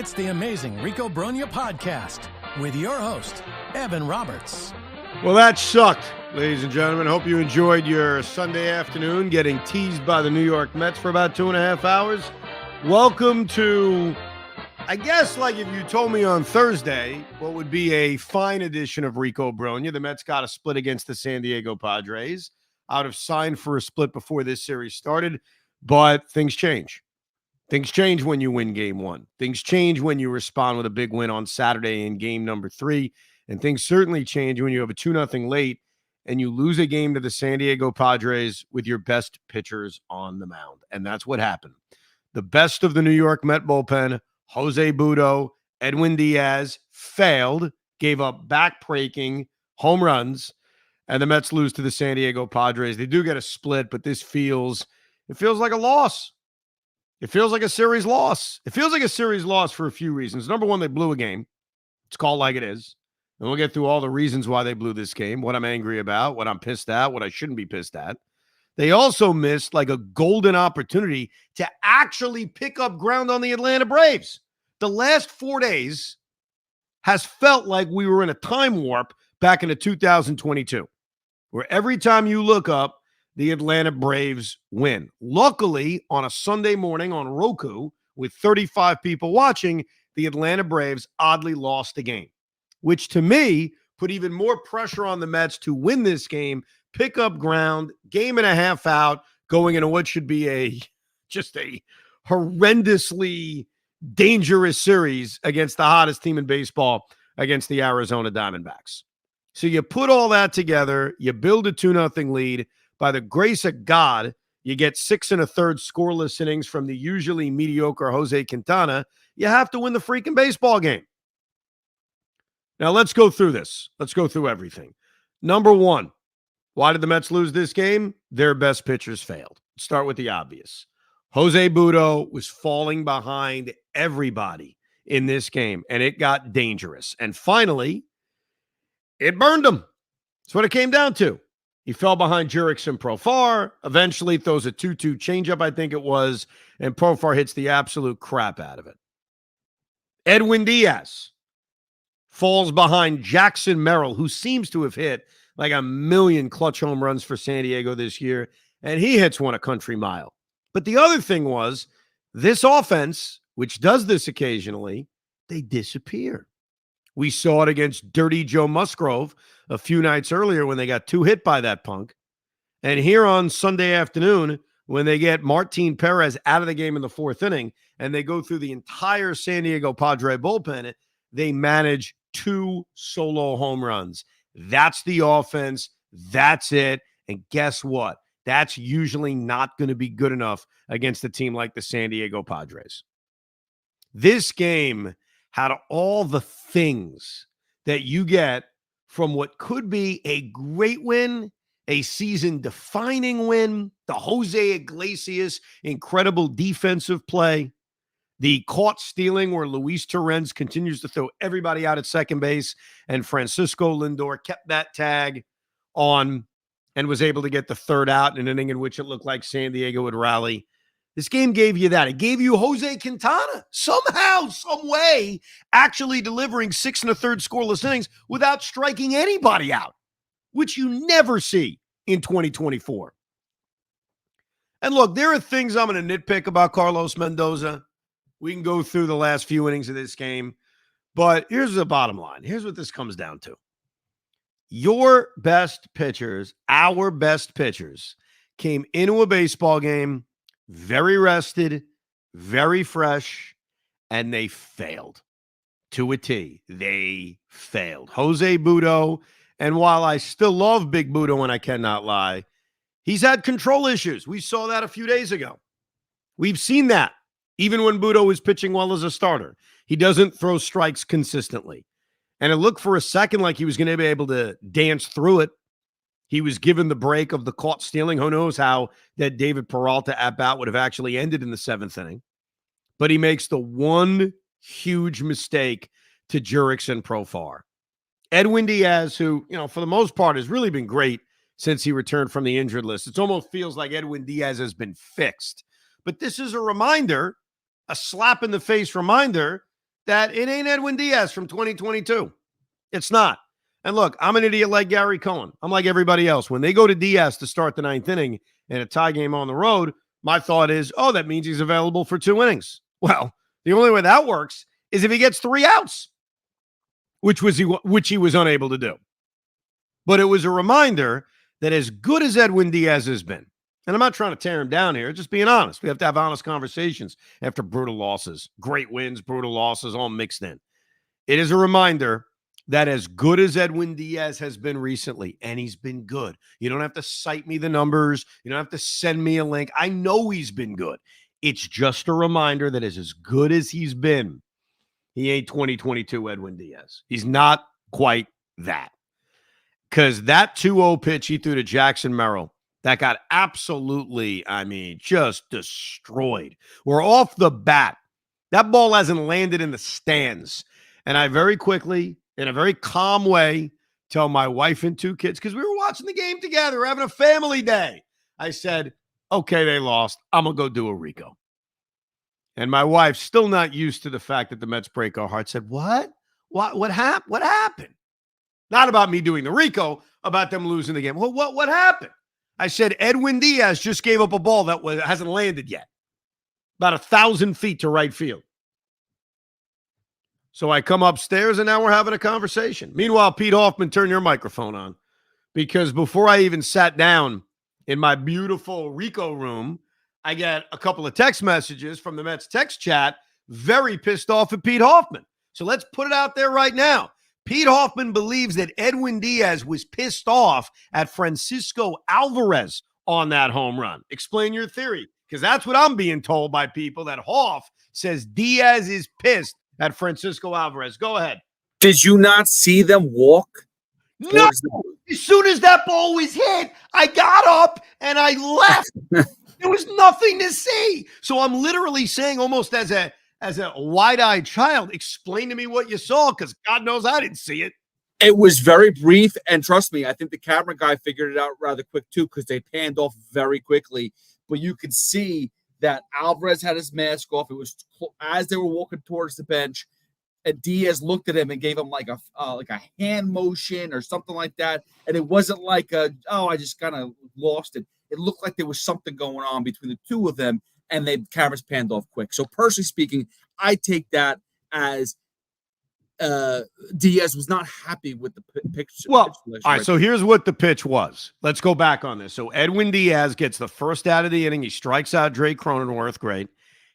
It's the amazing Rico Brogna podcast with your host, Evan Roberts. Well, that sucked, ladies and gentlemen. Hope you enjoyed your Sunday afternoon getting teased by the New York Mets for about 2.5 hours. Welcome to, I guess, like if you told me on Thursday what would be a fine edition of Rico Brogna. The Mets got a split against the San Diego Padres. I would have signed for a split before this series started, but things change. Things change when you win game one. Things change when you respond with a big win on Saturday in game number 3. And things certainly change when you have a 2-0 late and you lose a game to the San Diego Padres with your best pitchers on the mound. And that's what happened. The best of the New York Met bullpen, Jose Butto, Edwin Diaz, failed, gave up back-breaking home runs, and the Mets lose to the San Diego Padres. They do get a split, but it feels like a loss. It feels like a series loss. It feels like a series loss for a few reasons. Number one, they blew a game. It's called like it is. And we'll get through all the reasons why they blew this game, what I'm angry about, what I'm pissed at, what I shouldn't be pissed at. They also missed like a golden opportunity to actually pick up ground on the Atlanta Braves. The last 4 days has felt like we were in a time warp back into 2022, where every time you look up, the Atlanta Braves win. Luckily, on a Sunday morning on Roku with 35 people watching, the Atlanta Braves oddly lost the game, which to me put even more pressure on the Mets to win this game, pick up ground, game and a half out, going into what should be just a horrendously dangerous series against the hottest team in baseball, against the Arizona Diamondbacks. So you put all that together, you build a 2-0 lead. By the grace of God, you get 6 1/3 scoreless innings from the usually mediocre Jose Quintana. You have to win the freaking baseball game. Now, let's go through this. Let's go through everything. Number one, why did the Mets lose this game? Their best pitchers failed. Let's start with the obvious. Jose Butto was falling behind everybody in this game, and it got dangerous. And finally, it burned him. That's what it came down to. He fell behind Jurickson Profar, eventually throws a 2-2 changeup, I think it was, and Profar hits the absolute crap out of it. Edwin Diaz falls behind Jackson Merrill, who seems to have hit like a million clutch home runs for San Diego this year, and he hits one a country mile. But the other thing was, this offense, which does this occasionally, they disappear. We saw it against Dirty Joe Musgrove a few nights earlier when they got 2 hit by that punk. And here on Sunday afternoon, when they get Martin Perez out of the game in the 4th inning and they go through the entire San Diego Padre bullpen, they manage 2 solo home runs. That's the offense. That's it. And guess what? That's usually not going to be good enough against a team like the San Diego Padres. This game had all the things that you get from what could be a great win, a season-defining win, the Jose Iglesias incredible defensive play, the caught stealing where Luis Torrens continues to throw everybody out at second base, and Francisco Lindor kept that tag on and was able to get the 3rd out in an inning in which it looked like San Diego would rally. This game gave you that. It gave you Jose Quintana somehow, some way, actually delivering 6 1/3 scoreless innings without striking anybody out, which you never see in 2024. And look, there are things I'm going to nitpick about Carlos Mendoza. We can go through the last few innings of this game, but here's the bottom line. Here's what this comes down to. Your best pitchers, our best pitchers, came into a baseball game very rested, very fresh, and they failed to a T. They failed. Jose Butto, and while I still love Big Butto and I cannot lie, he's had control issues. We saw that a few days ago. We've seen that even when Butto is pitching well as a starter. He doesn't throw strikes consistently. And it looked for a second like he was going to be able to dance through it. He was given the break of the caught stealing. Who knows how that David Peralta at-bat would have actually ended in the 7th inning. But he makes the one huge mistake to Jurickson Profar. Edwin Diaz, who, for the most part has really been great since he returned from the injured list. It almost feels like Edwin Diaz has been fixed. But this is a reminder, a slap in the face reminder, that it ain't Edwin Diaz from 2022. It's not. And look, I'm an idiot like Gary Cohen. I'm like everybody else. When they go to Diaz to start the ninth inning in a tie game on the road, my thought is, oh, that means he's available for 2 innings. Well, the only way that works is if he gets 3 outs, which he was unable to do. But it was a reminder that as good as Edwin Diaz has been, and I'm not trying to tear him down here, just being honest. We have to have honest conversations after brutal losses, great wins, brutal losses, all mixed in. It is a reminder that as good as Edwin Diaz has been recently, and he's been good. You don't have to cite me the numbers. You don't have to send me a link. I know he's been good. It's just a reminder that as good as he's been, he ain't 2022 Edwin Diaz. He's not quite that. Because that 2-0 pitch he threw to Jackson Merrill, that got absolutely, just destroyed. We're off the bat. That ball hasn't landed in the stands. And I very quickly, in a very calm way, tell my wife and 2 kids, because we were watching the game together, we're having a family day. I said, okay, they lost. I'm going to go do a Rico. And my wife, still not used to the fact that the Mets break our heart, said, What happened? Not about me doing the Rico, about them losing the game. Well, what happened? I said, Edwin Diaz just gave up a ball that hasn't landed yet. About 1,000 feet to right field. So I come upstairs, and now we're having a conversation. Meanwhile, Pete Hoffman, turn your microphone on. Because before I even sat down in my beautiful Rico room, I get a couple of text messages from the Mets text chat, very pissed off at Pete Hoffman. So let's put it out there right now. Pete Hoffman believes that Edwin Diaz was pissed off at Francisco Alvarez on that home run. Explain your theory, because that's what I'm being told by people, that Hoff says Diaz is pissed at Francisco Alvarez. Go ahead. Did you not see them walk? No. As soon as that ball was hit, I got up and I left. There was nothing to see. So I'm literally saying, almost as a wide-eyed child, explain to me what you saw, because God knows I didn't see it. It was very brief, and trust me, I think the camera guy figured it out rather quick too, because they panned off very quickly. But you could see that Alvarez had his mask off. It was as they were walking towards the bench, and Diaz looked at him and gave him like a hand motion or something like that. And it wasn't like I just kind of lost it. It looked like there was something going on between the two of them, and the cameras panned off quick. So personally speaking, I take that as Diaz was not happy with the pitch. Well, all right, so here's what the pitch was. Let's go back on this. So Edwin Diaz gets the first out of the inning. He strikes out Drake Cronenworth. Great.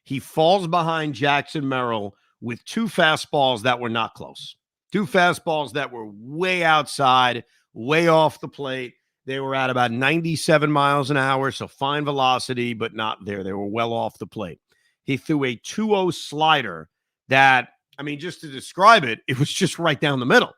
He falls behind Jackson Merrill with 2 fastballs that were not close. 2 fastballs that were way outside, way off the plate. They were at about 97 miles an hour, so fine velocity, but not there. They were well off the plate. He threw a 2-0 slider that, just to describe it, it was just right down the middle.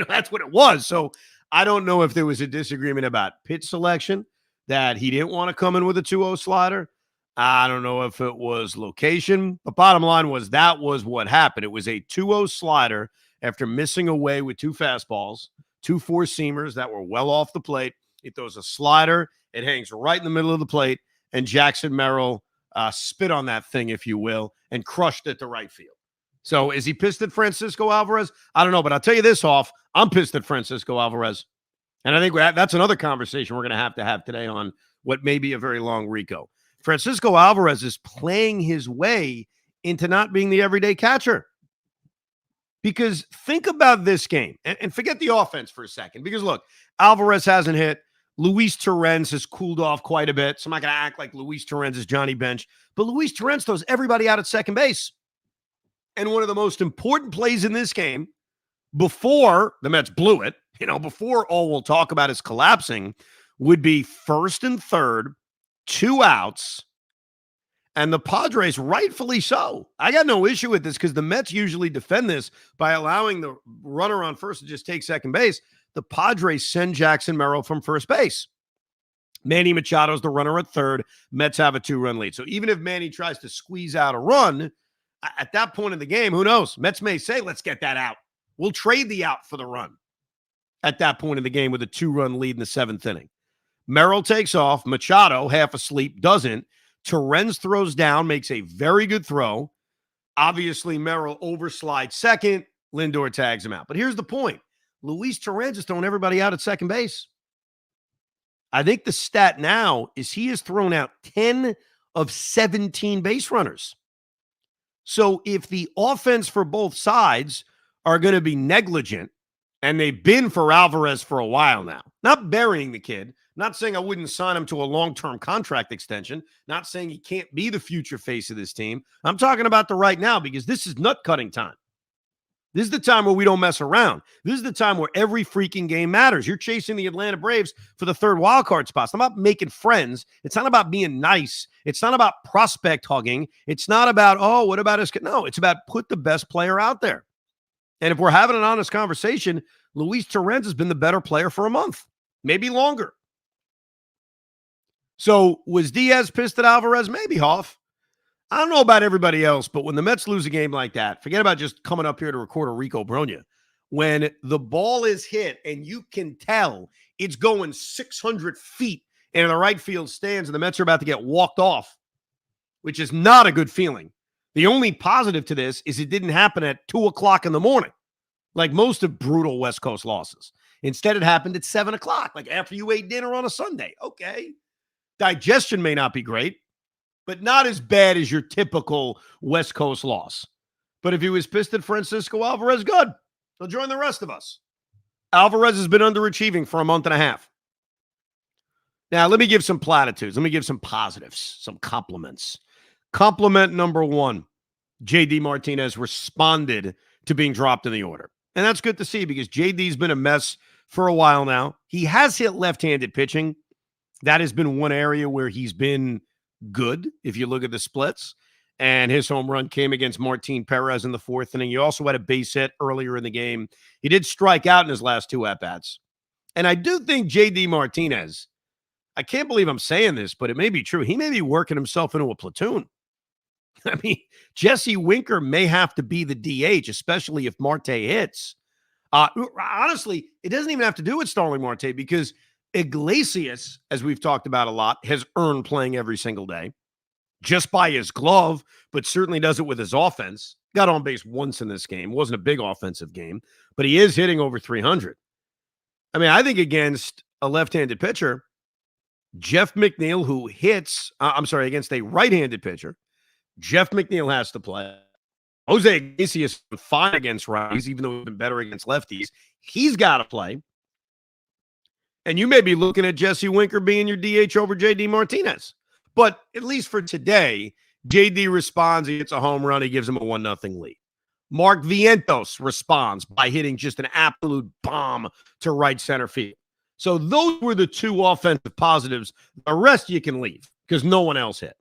That's what it was. So I don't know if there was a disagreement about pitch selection, that he didn't want to come in with a 2-0 slider. I don't know if it was location. The bottom line was that was what happened. It was a 2-0 slider after missing away with 2 fastballs, 2 four-seamers that were well off the plate. He throws a slider. It hangs right in the middle of the plate, and Jackson Merrill spit on that thing, if you will, and crushed it to right field. So is he pissed at Francisco Alvarez? I don't know, but I'll tell you this, Hoff. I'm pissed at Francisco Alvarez. And I think that's another conversation we're going to have today on what may be a very long Rico. Francisco Alvarez is playing his way into not being the everyday catcher. Because think about this game, and forget the offense for a second. Because, look, Alvarez hasn't hit. Luis Torrens has cooled off quite a bit. So I'm not going to act like Luis Torrens is Johnny Bench. But Luis Torrens throws everybody out at second base. And one of the most important plays in this game, before the Mets blew it, before all we'll talk about is collapsing, would be 1st and 3rd, 2 outs, and the Padres, rightfully so. I got no issue with this, because the Mets usually defend this by allowing the runner on first to just take second base. The Padres send Jackson Merrill from first base. Manny Machado's the runner at 3rd. Mets have a 2-run lead. So even if Manny tries to squeeze out a run, at that point in the game, who knows? Mets may say, let's get that out. We'll trade the out for the run at that point in the game with a 2-run lead in the 7th inning. Merrill takes off. Machado, half asleep, doesn't. Torrens throws down, makes a very good throw. Obviously, Merrill overslides second. Lindor tags him out. But here's the point. Luis Torrens is throwing everybody out at second base. I think the stat now is he has thrown out 10 of 17 base runners. So if the offense for both sides are going to be negligent, and they've been for Alvarez for a while now, not burying the kid, not saying I wouldn't sign him to a long-term contract extension, not saying he can't be the future face of this team. I'm talking about the right now because this is nut-cutting time. This is the time where we don't mess around. This is the time where every freaking game matters. You're chasing the Atlanta Braves for the third wild card spot. It's not about making friends. It's not about being nice. It's not about prospect hugging. It's not about, oh, what about us? No, it's about put the best player out there. And if we're having an honest conversation, Luis Torrens has been the better player for a month, maybe longer. So was Diaz pissed at Alvarez? Maybe, Hoff. I don't know about everybody else, but when the Mets lose a game like that, forget about just coming up here to record a Rico Brogna. When the ball is hit and you can tell it's going 600 feet into the right field stands and the Mets are about to get walked off, which is not a good feeling. The only positive to this is it didn't happen at 2 o'clock in the morning, like most of brutal West Coast losses. Instead, it happened at 7 o'clock, like after you ate dinner on a Sunday. Okay. Digestion may not be great, but not as bad as your typical West Coast loss. But if he was pissed at Francisco Alvarez, good. He'll join the rest of us. Alvarez has been underachieving for a month and a half. Now, let me give some platitudes. Let me give some positives, some compliments. Compliment number one, J.D. Martinez responded to being dropped in the order. And that's good to see because J.D.'s been a mess for a while now. He has hit left-handed pitching. That has been one area where he's been good, if you look at the splits. And his home run came against Martin Perez in the fourth inning. He also had a base hit earlier in the game. He did strike out in his last 2 at-bats. And I do think J.D. Martinez, I can't believe I'm saying this, but it may be true. He may be working himself into a platoon. I mean, Jesse Winker may have to be the DH, especially if Marte hits. Honestly, it doesn't even have to do with Starling Marte because Iglesias, as we've talked about a lot, has earned playing every single day just by his glove, but certainly does it with his offense. Got on base once in this game. Wasn't a big offensive game, but he is hitting over 300. I mean, I think against a left-handed pitcher, Jeff McNeil, who hits, against a right-handed pitcher, Jeff McNeil has to play. Jose Iglesias is fine against righties, even though he's been better against lefties. He's got to play. And you may be looking at Jesse Winker being your DH over J.D. Martinez. But at least for today, J.D. responds. He hits a home run. He gives him a 1-0 lead. Mark Vientos responds by hitting just an absolute bomb to right center field. So those were the 2 offensive positives. The rest you can leave because no one else hit.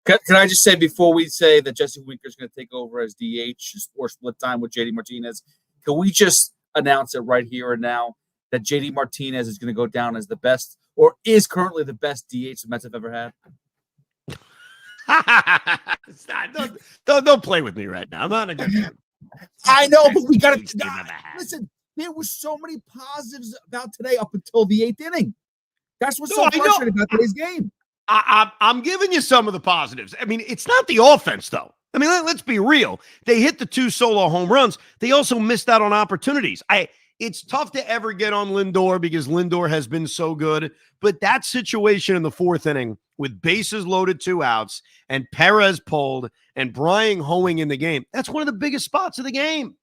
Can I just say before we say that Jesse Winker is going to take over as DH or split time with JD Martinez, can we just announce it right here and now that JD Martinez is going to go down as the best or is currently the best DH the Mets have ever had? Don't play with me right now. I'm not a good man. I know, but we got to listen. There were so many positives about today up until the 8th inning. That's what's so frustrating about today's game. I'm giving you some of the positives. I mean, it's not the offense, though. I mean, let's be real. They hit the 2 solo home runs. They also missed out on opportunities. It's tough to ever get on Lindor because Lindor has been so good. But that situation in the 4th inning with bases loaded, 2 outs, and Perez pulled, and Brian Hoeing in the game, that's one of the biggest spots of the game.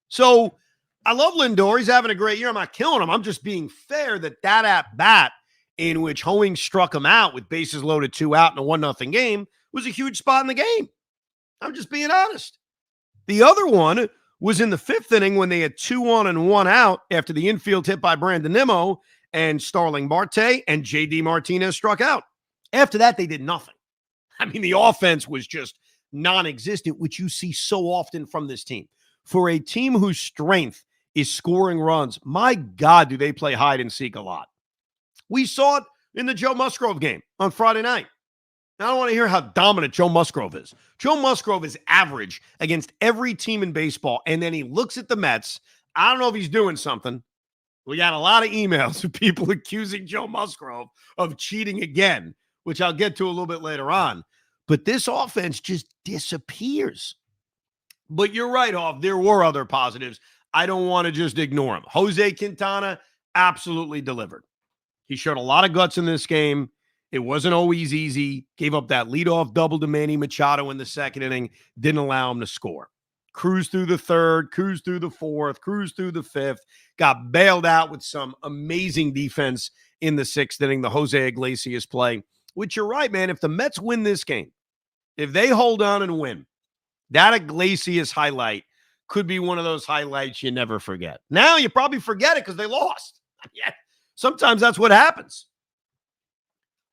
So I love Lindor. He's having a great year. I'm not killing him. I'm just being fair that at-bat in which Hoeing struck him out with bases loaded, 2 out in a 1-0 game was a huge spot in the game. I'm just being honest. The other one was in the 5th inning when they had 2 on and 1 out after the infield hit by Brandon Nimmo and Starling Marte and J.D. Martinez struck out. After that, they did nothing. I mean, the offense was just non-existent, which you see so often from this team. For a team whose strength is scoring runs, my God, do they play hide and seek a lot. We saw it in the Joe Musgrove game on Friday night. I don't want to hear how dominant Joe Musgrove is. Joe Musgrove is average against every team in baseball, and then he looks at the Mets. I don't know if he's doing something. We got a lot of emails of people accusing Joe Musgrove of cheating again, which I'll get to a little bit later on. But this offense just disappears. But you're right, Hoff. There were other positives. I don't want to just ignore them. Jose Quintana absolutely delivered. He showed a lot of guts in this game. It wasn't always easy. Gave up that leadoff double to Manny Machado in the second inning. Didn't allow him to score. Cruised through the third, cruised through the fourth, cruised through the fifth. Got bailed out with some amazing defense in the sixth inning, the Jose Iglesias play. Which you're right, man. If the Mets win this game, if they hold on and win, that Iglesias highlight could be one of those highlights you never forget. Now you probably forget it because they lost. Yeah, sometimes that's what happens.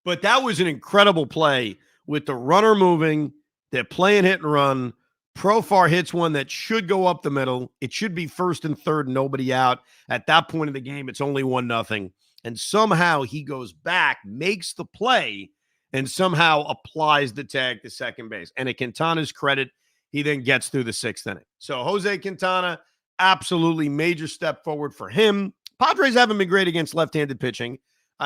But that was an incredible play with the runner moving. They're playing hit and run. Profar hits one that should go up the middle. It should be first and third, nobody out. At that point in the game, it's only 1-0. And somehow he goes back, makes the play, and somehow applies the tag to second base. And at Quintana's credit, he then gets through the sixth inning. So Jose Quintana, absolutely major step forward for him. Padres haven't been great against left-handed pitching.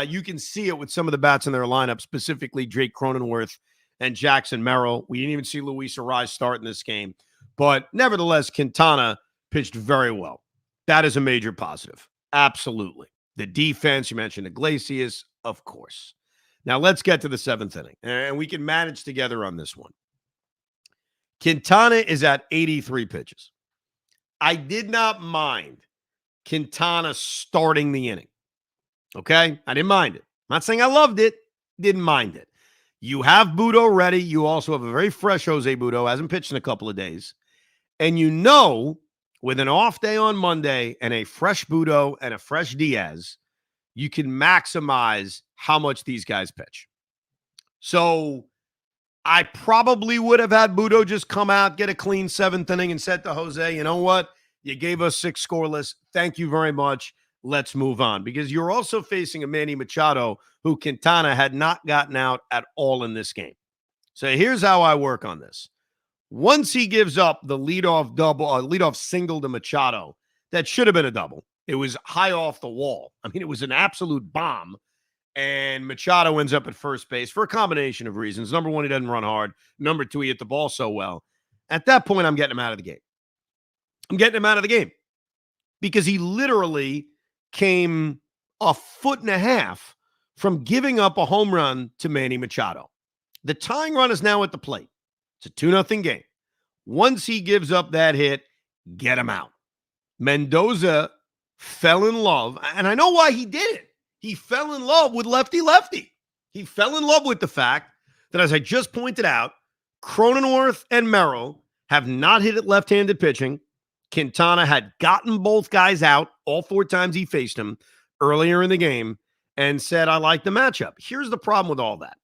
You can see it with some of the bats in their lineup, specifically Drake Cronenworth and Jackson Merrill. We didn't even see Luis Arraez start in this game. But nevertheless, Quintana pitched very well. That is a major positive. Absolutely. The defense, you mentioned Iglesias, of course. Now let's get to the seventh inning, and we can manage together on this one. Quintana is at 83 pitches. I did not mind Quintana starting the inning. Okay? I didn't mind it. I'm not saying I loved it. Didn't mind it. You have Butto ready. You also have a very fresh Jose Butto. Hasn't pitched in a couple of days. And you know, with an off day on Monday and a fresh Butto and a fresh Diaz, you can maximize how much these guys pitch. So I probably would have had Butto just come out, get a clean seventh inning and said to Jose, you know what? You gave us 6 scoreless. Thank you very much. Let's move on. Because you're also facing a Manny Machado who Quintana had not gotten out at all in this game. So here's how I work on this. Once he gives up the leadoff single to Machado, that should have been a double. It was high off the wall. I mean, it was an absolute bomb. And Machado ends up at first base for a combination of reasons. Number one, he doesn't run hard. Number two, he hit the ball so well. At that point, I'm getting him out of the game. Because he literally came a foot and a half from giving up a home run to Manny Machado. The tying run is now at the plate. It's a 2-0 game. Once he gives up that hit, get him out. Mendoza fell in love, and I know why he did it. He fell in love with lefty-lefty. He fell in love with the fact that, as I just pointed out, Cronenworth and Merrill have not hit at left-handed pitching. Quintana had gotten both guys out all 4 times he faced him earlier in the game and said, I like the matchup. Here's the problem with all that.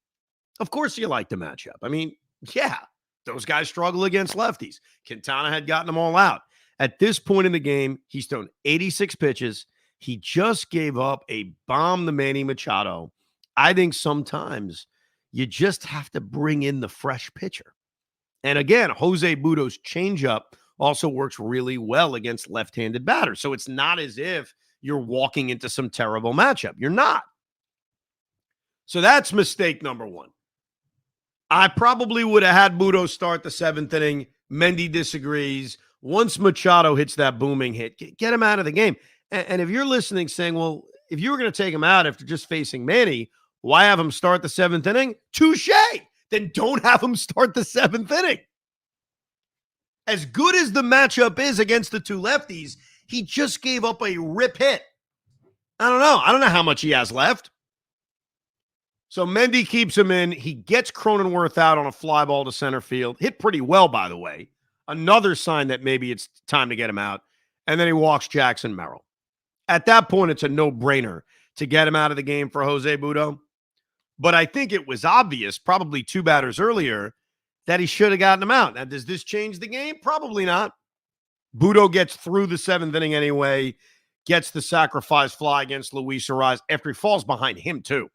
Of course you like the matchup. I mean, yeah, those guys struggle against lefties. Quintana had gotten them all out. At this point in the game, he's thrown 86 pitches. He just gave up a bomb to Manny Machado. I think sometimes you just have to bring in the fresh pitcher. And again, Jose Butto's changeup also works really well against left-handed batters. So it's not as if you're walking into some terrible matchup. You're not. So that's mistake number one. I probably would have had Butto start the 7th inning. Mendy disagrees. Once Machado hits that booming hit, get him out of the game. And if you're listening saying, well, if you were going to take him out after just facing Manny, why have him start the 7th inning? Touche. Then don't have him start the 7th inning. As good as the matchup is against the 2 lefties, he just gave up a rip hit. I don't know how much he has left. So Mendy keeps him in. He gets Cronenworth out on a fly ball to center field. Hit pretty well, by the way. Another sign that maybe it's time to get him out. And then he walks Jackson Merrill. At that point, it's a no-brainer to get him out of the game for Jose Butto. But I think it was obvious, probably 2 batters earlier, that he should have gotten him out. Now, does this change the game? Probably not. Butto gets through the 7th inning anyway, gets the sacrifice fly against Luis Arraez after he falls behind him, too.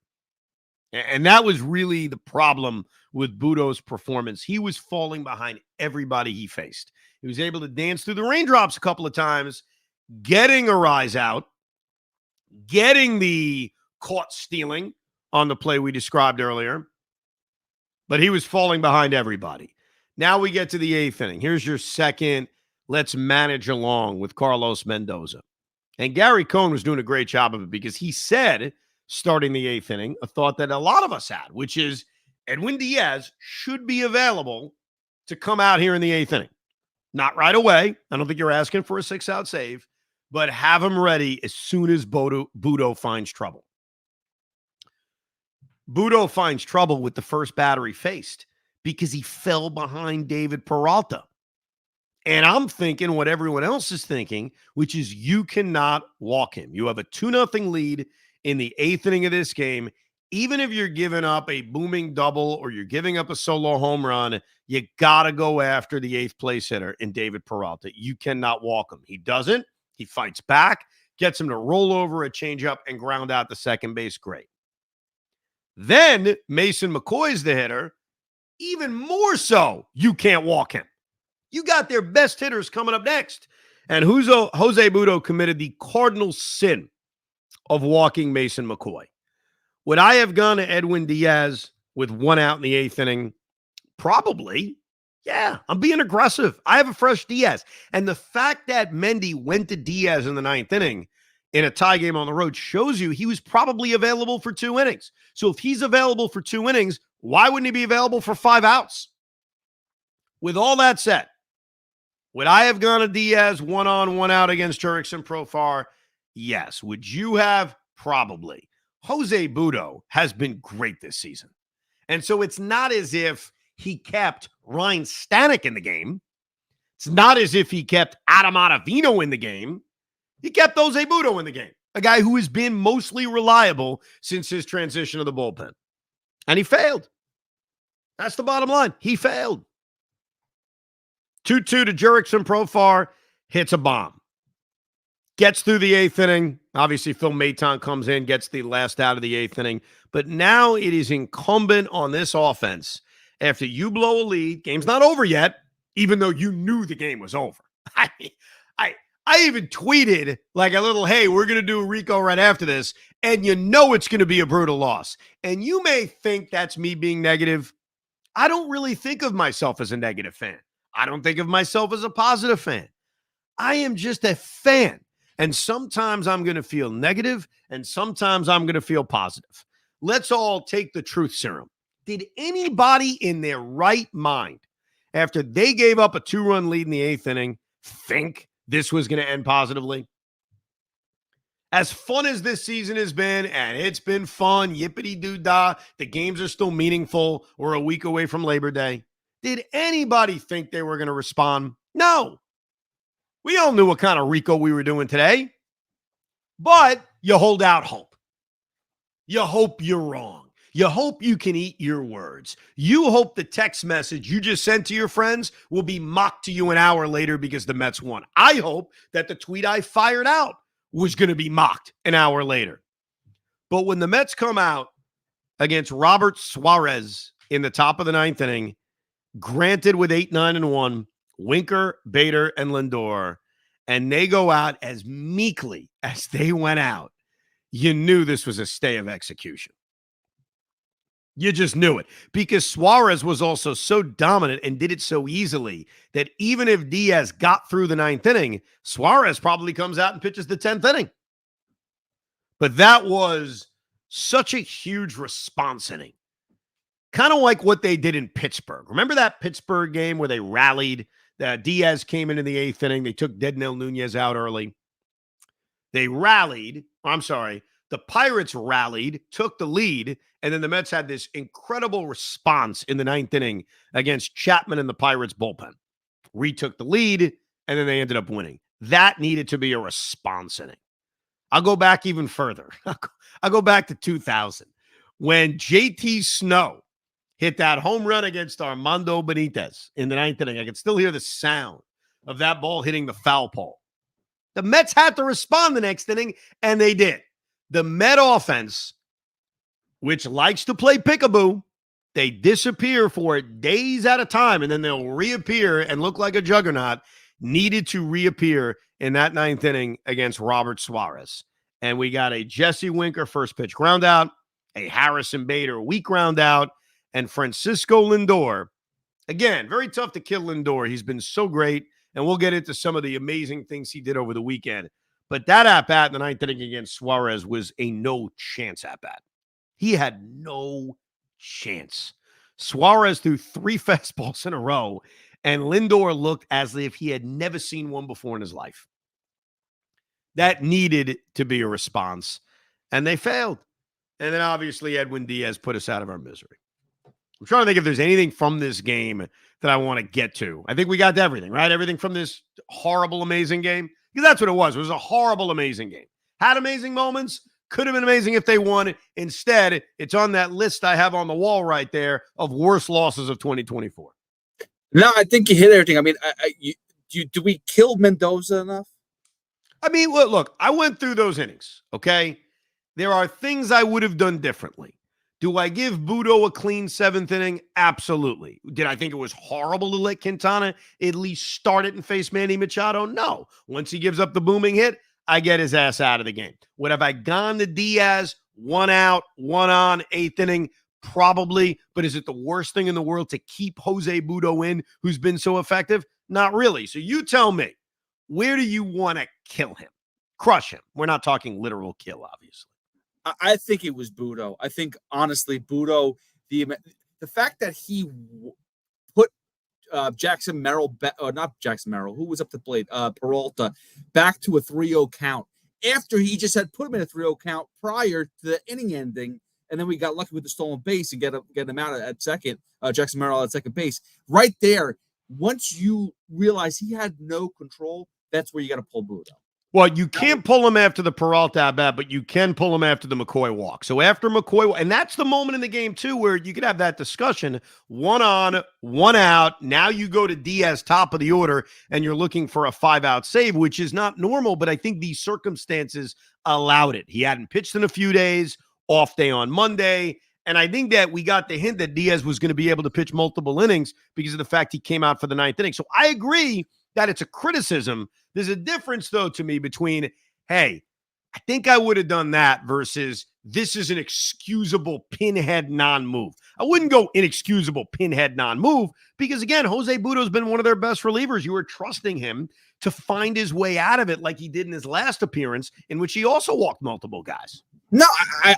And that was really the problem with Butto's performance. He was falling behind everybody he faced. He was able to dance through the raindrops a couple of times, getting Arraez out, getting the caught stealing on the play we described earlier. But he was falling behind everybody. Now we get to the eighth inning. Here's your second, let's manage along with Carlos Mendoza. And Gary Cohn was doing a great job of it because he said, starting the eighth inning, a thought that a lot of us had, which is Edwin Diaz should be available to come out here in the eighth inning. Not right away. I don't think you're asking for a 6-out save, but have him ready as soon as Butto finds trouble. Butto finds trouble with the first batter he faced because he fell behind David Peralta. And I'm thinking what everyone else is thinking, which is you cannot walk him. You have a 2-0 lead in the eighth inning of this game. Even if you're giving up a booming double or you're giving up a solo home run, you got to go after the eighth place hitter in David Peralta. You cannot walk him. He doesn't. He fights back, gets him to roll over a changeup and ground out the second base. Great. Then Mason McCoy's the hitter. Even more so, you can't walk him. You got their best hitters coming up next. And Jose Butto committed the cardinal sin of walking Mason McCoy. Would I have gone to Edwin Diaz with 1 out in the eighth inning? Probably. Yeah, I'm being aggressive. I have a fresh Diaz. And the fact that Mendy went to Diaz in the ninth inning in a tie game on the road shows you he was probably available for 2 innings. So if he's available for 2 innings, why wouldn't he be available for 5 outs? With all that said, would I have gone to Diaz 1 on, 1 out against Jurickson Profar? Yes. Would you have? Probably. Jose Butto has been great this season. And so it's not as if he kept Ryan Stanek in the game. It's not as if he kept Adam Ottavino in the game. He kept Jose Butto in the game, a guy who has been mostly reliable since his transition to the bullpen. And he failed. That's the bottom line. He failed. 2-2 to Jurickson Profar, hits a bomb. Gets through the eighth inning. Obviously, Phil Maton comes in, gets the last out of the eighth inning. But now it is incumbent on this offense. After you blow a lead, game's not over yet, even though you knew the game was over. I even tweeted like a little, hey, we're going to do a Rico right after this, and you know it's going to be a brutal loss. And you may think that's me being negative. I don't really think of myself as a negative fan. I don't think of myself as a positive fan. I am just a fan. And sometimes I'm going to feel negative, and sometimes I'm going to feel positive. Let's all take the truth serum. Did anybody in their right mind, after they gave up a 2-run lead in the eighth inning, think this was going to end positively? As fun as this season has been, and it's been fun, yippity-doo-dah, the games are still meaningful. We're a week away from Labor Day. Did anybody think they were going to respond? No. We all knew what kind of Rico we were doing today. But you hold out hope. You hope you're wrong. You hope you can eat your words. You hope the text message you just sent to your friends will be mocked to you an hour later because the Mets won. I hope that the tweet I fired out was going to be mocked an hour later. But when the Mets come out against Robert Suarez in the top of the ninth inning, granted with 8-9-1, Winker, Bader, and Lindor, and they go out as meekly as they went out, you knew this was a stay of execution. You just knew it because Suarez was also so dominant and did it so easily that even if Diaz got through the ninth inning, Suarez probably comes out and pitches the 10th inning. But that was such a huge response inning. Kind of like what they did in Pittsburgh. Remember that Pittsburgh game where they rallied? Diaz came into the eighth inning. They took Dednell Nunez out early. They rallied. I'm sorry. The Pirates rallied, took the lead, and then the Mets had this incredible response in the ninth inning against Chapman and the Pirates bullpen. Retook the lead, and then they ended up winning. That needed to be a response inning. I'll go back even further. I'll go back to 2000 when JT Snow hit that home run against Armando Benitez in the ninth inning. I can still hear the sound of that ball hitting the foul pole. The Mets had to respond the next inning, and they did. The Met offense, which likes to play peekaboo, they disappear for days at a time, and then they'll reappear and look like a juggernaut, needed to reappear in that ninth inning against Robert Suarez. And we got a Jesse Winker first pitch ground out, a Harrison Bader weak ground out, and Francisco Lindor Again, very tough to kill Lindor. He's been so great, and we'll get into some of the amazing things he did over the weekend. But that at-bat in the ninth inning against Suarez was a no-chance at-bat. He had no chance. Suarez threw 3 fastballs in a row, and Lindor looked as if he had never seen one before in his life. That needed to be a response, and they failed. And then obviously Edwin Diaz put us out of our misery. I'm trying to think if there's anything from this game that I want to get to. I think we got to everything, right? Everything from this horrible, amazing game. Because that's what it was. It was a horrible, amazing game. Had amazing moments. Could have been amazing if they won. Instead, it's on that list I have on the wall right there of worst losses of 2024. No, I think you hit everything. I mean, do we kill Mendoza enough? I mean, look, I went through those innings, okay? There are things I would have done differently. Do I give Butto a clean 7th inning? Absolutely. Did I think it was horrible to let Quintana at least start it and face Manny Machado? No. Once he gives up the booming hit, I get his ass out of the game. Would have I gone to Diaz, 1 out, 1 on, 8th inning? Probably. But is it the worst thing in the world to keep Jose Butto in, who's been so effective? Not really. So you tell me, where do you want to kill him? Crush him. We're not talking literal kill, obviously. I think it was Butto. I think, honestly, Butto, the fact that he put Jackson Merrill, not Jackson Merrill, who was up the plate, Peralta, back to a 3-0 count after he just had put him in a 3-0 count prior to the inning ending, and then we got lucky with the stolen base and get him out at second, Jackson Merrill at second base. Right there, once you realize he had no control, that's where you got to pull Butto. Well, you can't pull him after the Peralta at-bat, but you can pull him after the McCoy walk. So after McCoy, and that's the moment in the game, too, where you could have that discussion. 1 on, 1 out. Now you go to Diaz, top of the order, and you're looking for a 5-out save, which is not normal, but I think these circumstances allowed it. He hadn't pitched in a few days, off day on Monday, and I think that we got the hint that Diaz was going to be able to pitch multiple innings because of the fact he came out for the 9th inning. So I agree that it's a criticism. There's a difference, though, to me between, hey, I think I would have done that versus this is an excusable pinhead non-move. I wouldn't go inexcusable pinhead non-move because, again, Jose Butto's been one of their best relievers. You were trusting him to find his way out of it like he did in his last appearance, in which he also walked multiple guys. No,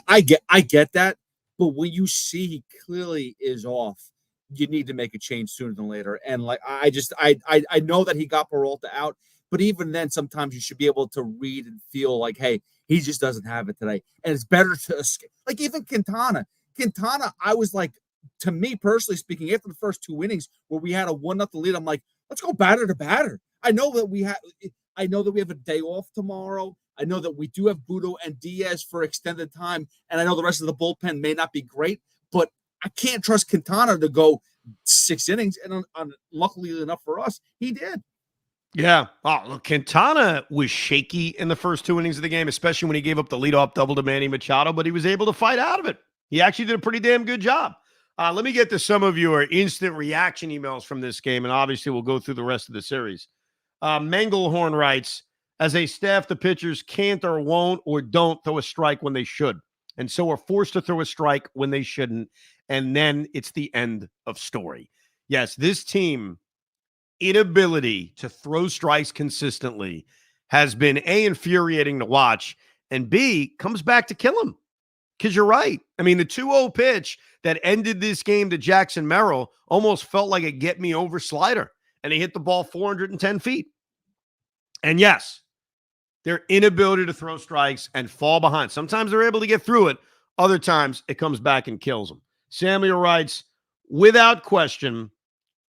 I get that. But when you see he clearly is off, you need to make a change sooner than later. And like I know that he got Peralta out, but even then, sometimes you should be able to read and feel like, hey, he just doesn't have it today. And it's better to escape. Like even Quintana, I was like, to me personally speaking, after the first 2 innings where we had a 1-0 lead, I'm like, let's go batter to batter. I know that we have a day off tomorrow. I know that we do have Butto and Diaz for extended time, and I know the rest of the bullpen may not be great, but I can't trust Quintana to go 6 innings, and luckily enough for us, he did. Yeah. Oh, look, Quintana was shaky in the first 2 innings of the game, especially when he gave up the leadoff double to Manny Machado, but he was able to fight out of it. He actually did a pretty damn good job. Let me get to some of your instant reaction emails from this game, and obviously we'll go through the rest of the series. Manglehorn writes, as a staff, the pitchers can't or won't or don't throw a strike when they should, and so are forced to throw a strike when they shouldn't, and then it's the end of story. Yes, this team inability to throw strikes consistently has been A, infuriating to watch, and B, comes back to kill him. Because you're right. I mean, the 2-0 pitch that ended this game to Jackson Merrill almost felt like a get-me-over slider, and he hit the ball 410 feet. And yes, their inability to throw strikes and fall behind. Sometimes they're able to get through it. Other times it comes back and kills them. Samuel writes, without question,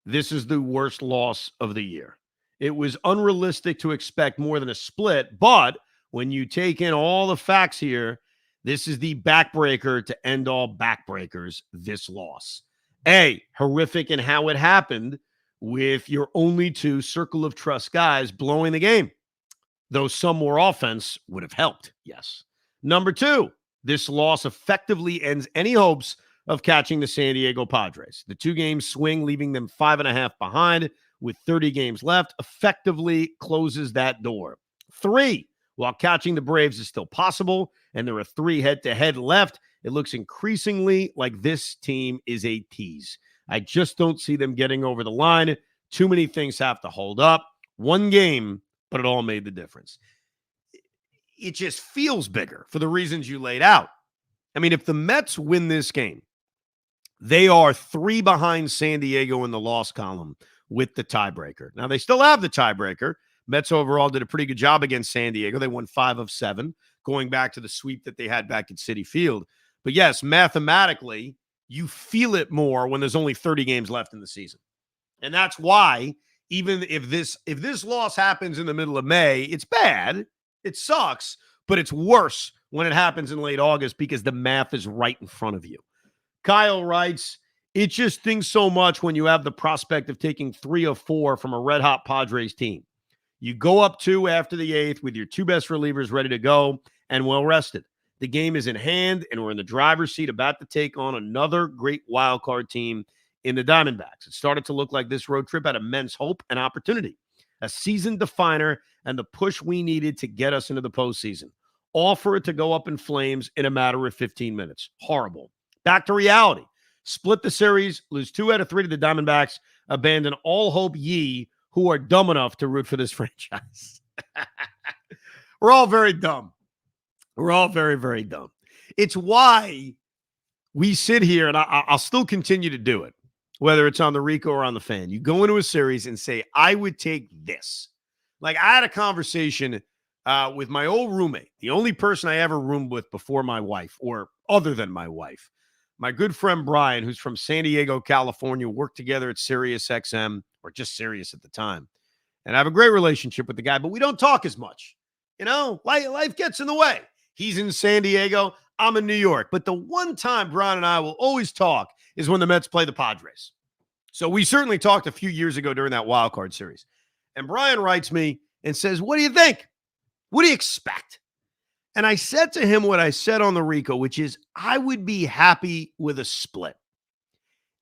this is the worst loss of the year. It was unrealistic to expect more than a split, but when you take in all the facts here, this is the backbreaker to end all backbreakers, this loss. A, horrific in how it happened with your only 2 circle of trust guys blowing the game. Though some more offense would have helped, yes. Number 2, this loss effectively ends any hopes of catching the San Diego Padres. The 2-game swing, leaving them 5.5 behind with 30 games left, effectively closes that door. 3, while catching the Braves is still possible, and there are 3 head-to-head left, it looks increasingly like this team is a tease. I just don't see them getting over the line. Too many things have to hold up. One game, but it all made the difference. It just feels bigger for the reasons you laid out. I mean, if the Mets win this game, they are 3 behind San Diego in the loss column with the tiebreaker. Now, they still have the tiebreaker. Mets overall did a pretty good job against San Diego. They won 5 of 7, going back to the sweep that they had back at Citi Field. But yes, mathematically, you feel it more when there's only 30 games left in the season. And that's why, even if this loss happens in the middle of May, it's bad. It sucks, but it's worse when it happens in late August because the math is right in front of you. Kyle writes, it just stings so much when you have the prospect of taking 3 of 4 from a red-hot Padres team. You go up 2 after the 8th with your 2 best relievers ready to go and well-rested. The game is in hand, and we're in the driver's seat about to take on another great wild card team in the Diamondbacks. It started to look like this road trip had immense hope and opportunity, a season definer, and the push we needed to get us into the postseason. All for it to go up in flames in a matter of 15 minutes. Horrible. Back to reality. Split the series, lose 2 out of 3 to the Diamondbacks, abandon all hope ye who are dumb enough to root for this franchise. We're all very dumb. We're all very, very dumb. It's why we sit here, and I'll still continue to do it, whether it's on the Rico or on the Fan. You go into a series and say, I would take this. Like, I had a conversation with my old roommate, the only person I ever roomed with before my wife, or other than my wife. My good friend Brian, who's from San Diego, California, worked together at Sirius XM, or just Sirius at the time. And I have a great relationship with the guy, but we don't talk as much. You know, life gets in the way. He's in San Diego. I'm in New York. But the one time Brian and I will always talk is when the Mets play the Padres. So we certainly talked a few years ago during that wild card series. And Brian writes me and says, what do you think? What do you expect? And I said to him what I said on the Rico, which is I would be happy with a split.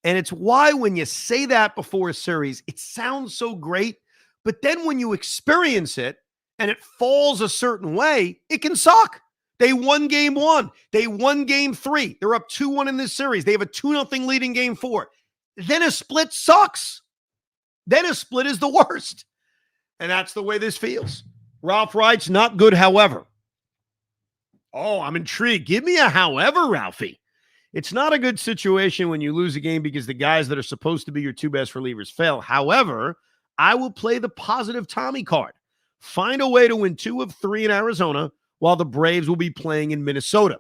And it's why when you say that before a series, it sounds so great. But then when you experience it and it falls a certain way, it can suck. They won game 1. They won game 3. They're up 2-1 in this series. They have a 2-0 lead in game 4. Then a split sucks. Then a split is the worst. And that's the way this feels. Ralph writes, not good, however. Oh, I'm intrigued. Give me a however, Ralphie. It's not a good situation when you lose a game because the guys that are supposed to be your 2 best relievers fail. However, I will play the positive Tommy card. Find a way to win 2 of 3 in Arizona while the Braves will be playing in Minnesota.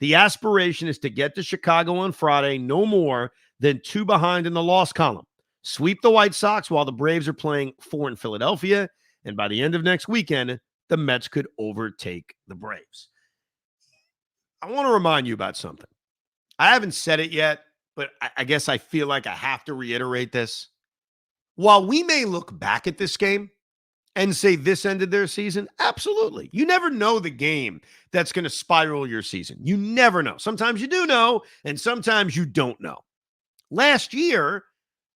The aspiration is to get to Chicago on Friday, no more than 2 behind in the loss column. Sweep the White Sox while the Braves are playing 4 in Philadelphia, and by the end of next weekend, the Mets could overtake the Braves. I want to remind you about something. I haven't said it yet, but I guess I feel like I have to reiterate this. While we may look back at this game and say this ended their season, absolutely. You never know the game that's going to spiral your season. You never know. Sometimes you do know, and sometimes you don't know. Last year,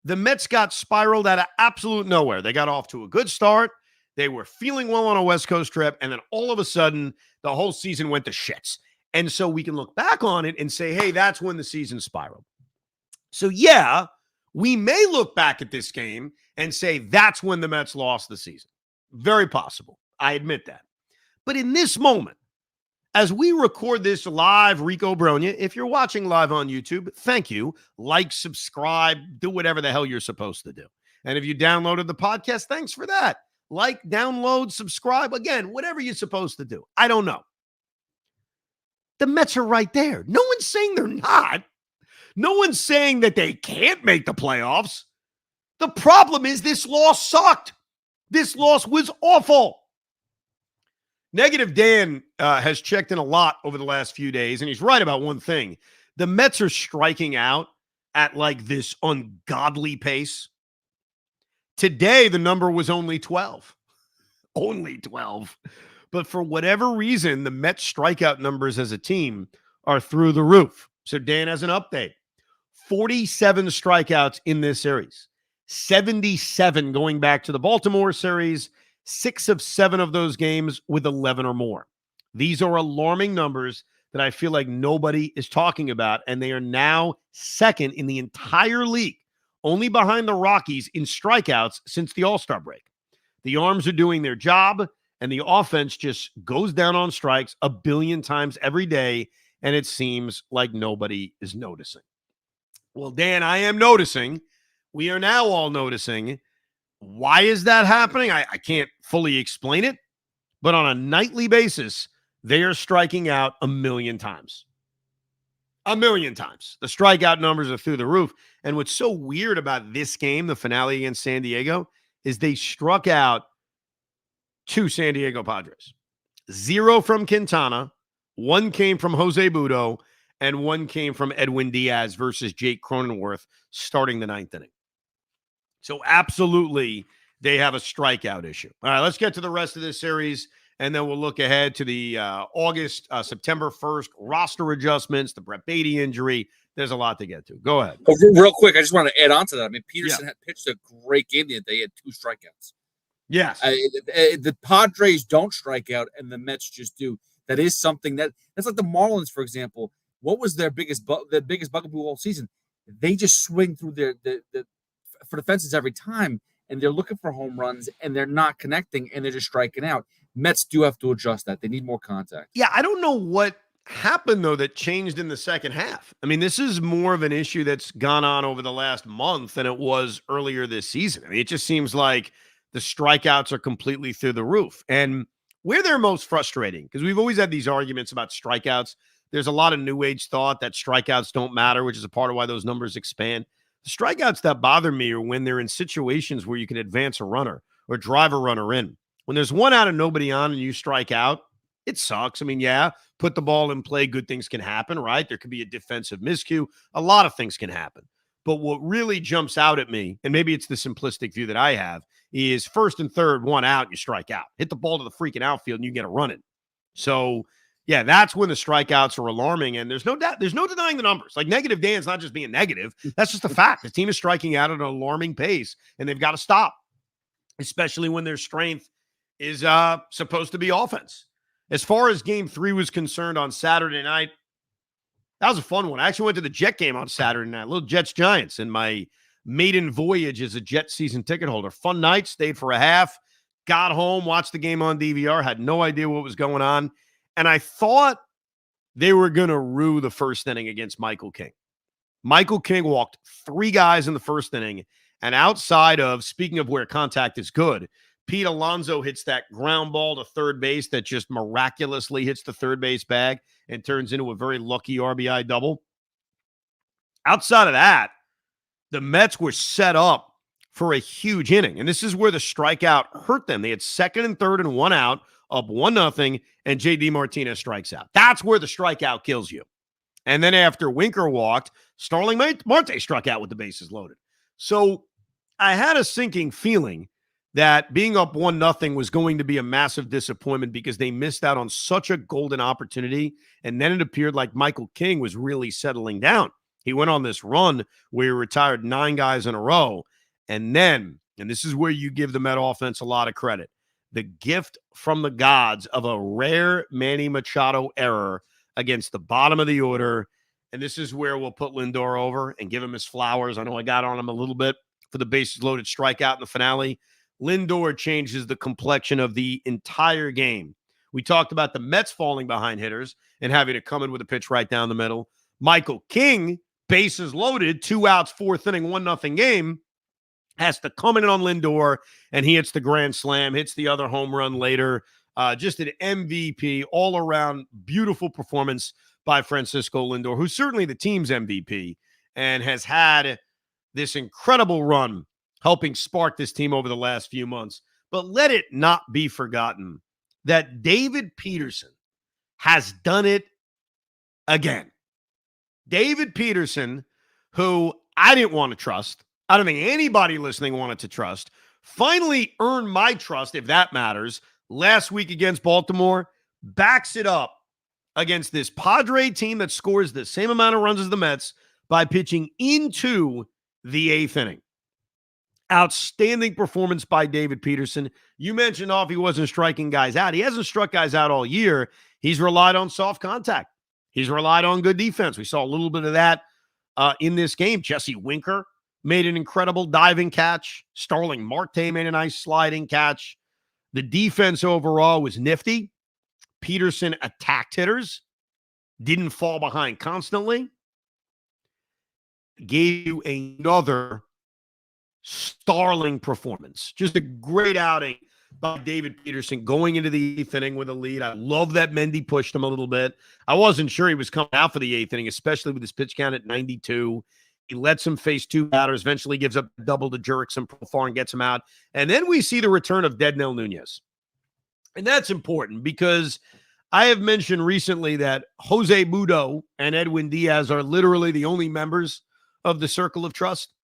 the Mets got spiraled out of absolute nowhere. They got off to a good start. They were feeling well on a West Coast trip, and then all of a sudden, the whole season went to shits. And so we can look back on it and say, hey, that's when the season spiraled. So, yeah, we may look back at this game and say that's when the Mets lost the season. Very possible. I admit that. But in this moment, as we record this live, Rico Brogna, if you're watching live on YouTube, thank you. Like, subscribe, do whatever the hell you're supposed to do. And if you downloaded the podcast, thanks for that. Like, download, subscribe. Again, whatever you're supposed to do. I don't know. The Mets are right there. No one's saying they're not. No one's saying that they can't make the playoffs. The problem is this loss sucked. This loss was awful. Negative Dan has checked in a lot over the last few days, and he's right about one thing. The Mets are striking out at like this ungodly pace. Today, the number was only 12. Only 12. But for whatever reason, the Mets strikeout numbers as a team are through the roof. So Dan has an update. 47 strikeouts in this series. 77 going back to the Baltimore series. 6 of 7 of those games with 11 or more. These are alarming numbers that I feel like nobody is talking about, and they are now second in the entire league, only behind the Rockies in strikeouts since the All-Star break. The arms are doing their job, and the offense just goes down on strikes a billion times every day, and it seems like nobody is noticing. Well, Dan, I am noticing. We are now all noticing. Why is that happening? I can't fully explain it, but on a nightly basis, they are striking out a million times. A million times. The strikeout numbers are through the roof. And what's so weird about this game, the finale against San Diego, is they struck out 2 San Diego Padres. 0 from Quintana, 1 came from Jose Butto, and 1 came from Edwin Diaz versus Jake Cronenworth starting the 9th inning. So absolutely, they have a strikeout issue. All right, let's get to the rest of this series, and then we'll look ahead to the September 1st roster adjustments, the Brett Beatty injury. There's a lot to get to. Go ahead. Oh, real quick, I just want to add on to that. I mean, Peterson had pitched a great game the other day. He had 2 strikeouts. Yes. The Padres don't strike out, and the Mets just do. That is something that's like the Marlins, for example. What was their biggest bugaboo all season? They just swing through for the fences every time, and they're looking for home runs, and they're not connecting, and they're just striking out. Mets do have to adjust that. They need more contact. Yeah, I don't know what happened, though, that changed in the second half. I mean, this is more of an issue that's gone on over the last month than it was earlier this season. I mean, it just seems like the strikeouts are completely through the roof. And where they're most frustrating, because we've always had these arguments about strikeouts. There's a lot of new age thought that strikeouts don't matter, which is a part of why those numbers expand. The strikeouts that bother me are when they're in situations where you can advance a runner or drive a runner in. When there's 1 out and nobody on and you strike out, it sucks. I mean, yeah, put the ball in play, good things can happen, right? There could be a defensive miscue. A lot of things can happen. But what really jumps out at me, and maybe it's the simplistic view that I have, is 1st and 3rd, 1 out, you strike out. Hit the ball to the freaking outfield and you get a run in. So, yeah, that's when the strikeouts are alarming, and there's no denying the numbers. Like, negative Dan's not just being negative. That's just a fact. The team is striking out at an alarming pace, and they've got to stop, especially when their strength is supposed to be offense. As far as Game 3 was concerned on Saturday night, that was a fun one. I actually went to the Jet game on Saturday night, little Jets-Giants, in my maiden voyage as a Jet season ticket holder. Fun night, stayed for a half, got home, watched the game on DVR, had no idea what was going on. And I thought they were going to rue the first inning against Michael King. Michael King walked 3 guys in the first inning. And outside of, speaking of where contact is good, Pete Alonso hits that ground ball to third base that just miraculously hits the third base bag and turns into a very lucky RBI double. Outside of that, the Mets were set up for a huge inning. And this is where the strikeout hurt them. They had 2nd and 3rd and 1 out, up 1-0, and J.D. Martinez strikes out. That's where the strikeout kills you. And then after Winker walked, Starling Marte struck out with the bases loaded. So I had a sinking feeling that being up 1-0 was going to be a massive disappointment because they missed out on such a golden opportunity. And then it appeared like Michael King was really settling down. He went on this run where he retired 9 guys in a row. And then, and this is where you give the Met offense a lot of credit, the gift from the gods of a rare Manny Machado error against the bottom of the order. And this is where we'll put Lindor over and give him his flowers. I know I got on him a little bit for the bases loaded strikeout in the finale. Lindor changes the complexion of the entire game. We talked about the Mets falling behind hitters and having to come in with a pitch right down the middle. Michael King, bases loaded, 2 outs, 4th inning, 1-0 game, has to come in on Lindor, and he hits the grand slam, hits the other home run later. Just an MVP, all-around beautiful performance by Francisco Lindor, who's certainly the team's MVP and has had this incredible run helping spark this team over the last few months. But let it not be forgotten that David Peterson has done it again. David Peterson, who I didn't want to trust, I don't think anybody listening wanted to trust, finally earned my trust, if that matters, last week against Baltimore, backs it up against this Padre team that scores the same amount of runs as the Mets by pitching into the 8th inning. Outstanding performance by David Peterson. You mentioned he wasn't striking guys out. He hasn't struck guys out all year. He's relied on soft contact. He's relied on good defense. We saw a little bit of that in this game. Jesse Winker made an incredible diving catch. Starling Marte made a nice sliding catch. The defense overall was nifty. Peterson attacked hitters, didn't fall behind constantly. Gave you another startling performance. Just a great outing by David Peterson going into the 8th inning with a lead. I love that Mendy pushed him a little bit. I wasn't sure he was coming out for the 8th inning, especially with his pitch count at 92. He lets him face 2 batters, eventually gives up a double to Jurickson Profar and gets him out. And then we see the return of Dednell Nunez. And that's important because I have mentioned recently that Jose Butto and Edwin Diaz are literally the only members of the Circle of Trust,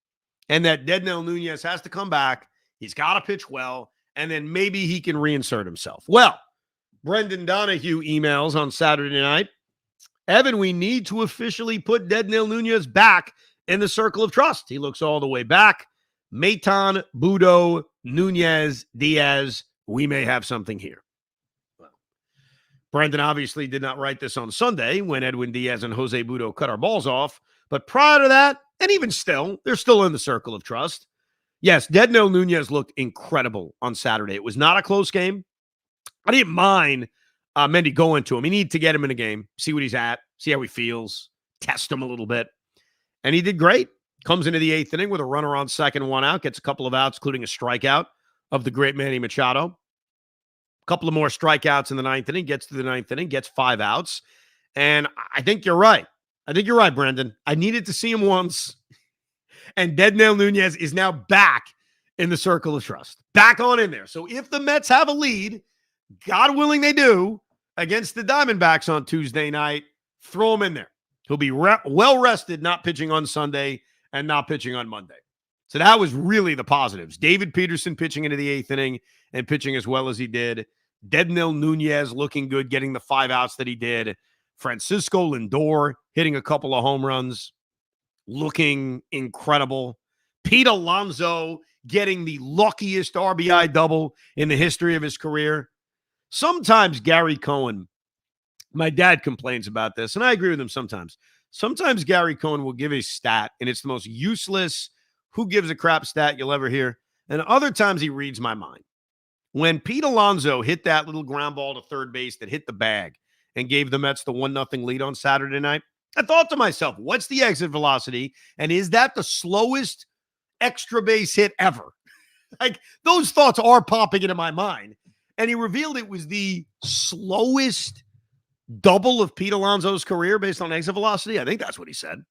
and that Dednell Nunez has to come back. He's got to pitch well, and then maybe he can reinsert himself. Well, Brendan Donahue emails on Saturday night, Evan, we need to officially put Dednell Nunez back in the Circle of Trust. He looks all the way back. Maton, Butto, Nunez, Diaz, we may have something here. Well, Brendan obviously did not write this on Sunday when Edwin Diaz and Jose Butto cut our balls off. But prior to that, and even still, they're still in the Circle of Trust. Yes, Dednell Nunez looked incredible on Saturday. It was not a close game. I didn't mind Mendy going to him. He needed to get him in a game, see what he's at, see how he feels, test him a little bit. And he did great. Comes into the 8th inning with a runner on second, 1 out, gets a couple of outs, including a strikeout of the great Manny Machado. A couple of more strikeouts in the 9th inning, gets to the 9th inning, gets 5 outs. And I think you're right. I think you're right, Brendan. I needed to see him once. And Dednell Nunez is now back in the Circle of Trust. Back on in there. So if the Mets have a lead, God willing they do, against the Diamondbacks on Tuesday night, throw him in there. He'll be well rested, not pitching on Sunday and not pitching on Monday. So that was really the positives. David Peterson pitching into the 8th inning and pitching as well as he did. Dednell Nunez looking good, getting the 5 outs that he did. Francisco Lindor hitting a couple of home runs, looking incredible. Pete Alonso getting the luckiest RBI double in the history of his career. Sometimes Gary Cohen, my dad complains about this, and I agree with him sometimes. Sometimes Gary Cohen will give a stat, and it's the most useless, who gives a crap stat you'll ever hear. And other times he reads my mind. When Pete Alonso hit that little ground ball to third base that hit the bag and gave the Mets the 1-0 lead on Saturday night, I thought to myself, what's the exit velocity? And is that the slowest extra base hit ever? Like, those thoughts are popping into my mind. And he revealed it was the slowest double of Pete Alonso's career based on exit velocity. I think that's what he said.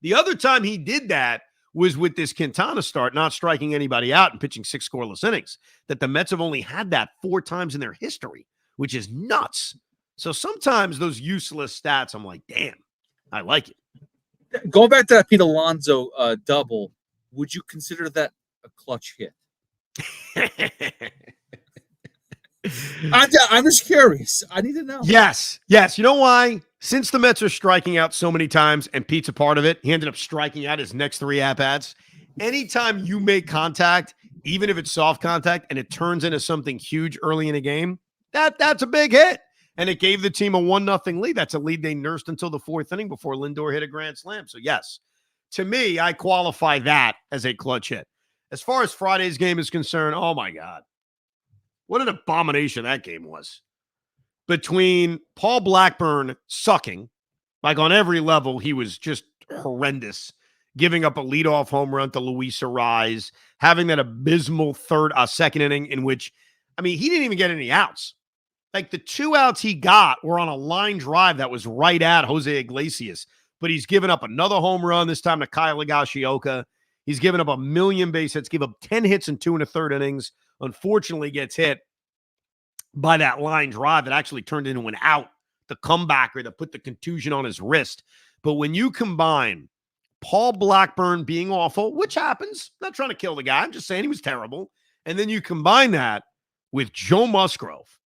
The other time he did that was with this Quintana start, not striking anybody out and pitching 6 scoreless innings, that the Mets have only had that 4 times in their history, which is nuts. So sometimes those useless stats, I'm like, damn, I like it. Going back to that Pete Alonso double, would you consider that a clutch hit? I'm just curious. I need to know. Yes. You know why? Since the Mets are striking out so many times and Pete's a part of it, he ended up striking out his next 3 at-bats. Anytime you make contact, even if it's soft contact, and it turns into something huge early in a game, that's a big hit. And it gave the team a 1-0 lead. That's a lead they nursed until the 4th inning before Lindor hit a grand slam. So, yes, to me, I qualify that as a clutch hit. As far as Friday's game is concerned, oh, my God. What an abomination that game was. Between Paul Blackburn sucking, like on every level, he was just horrendous, giving up a leadoff home run to Luis Ariz, having that abysmal second inning in which, I mean, he didn't even get any outs. Like, the 2 outs he got were on a line drive that was right at Jose Iglesias, but he's given up another home run, this time to Kyle Higashioka. He's given up a million base hits, gave up 10 hits in 2 1/3 innings. Unfortunately, gets hit by that line drive that actually turned into an out, the comebacker that put the contusion on his wrist. But when you combine Paul Blackburn being awful, which happens, not trying to kill the guy, I'm just saying he was terrible, and then you combine that with Joe Musgrove,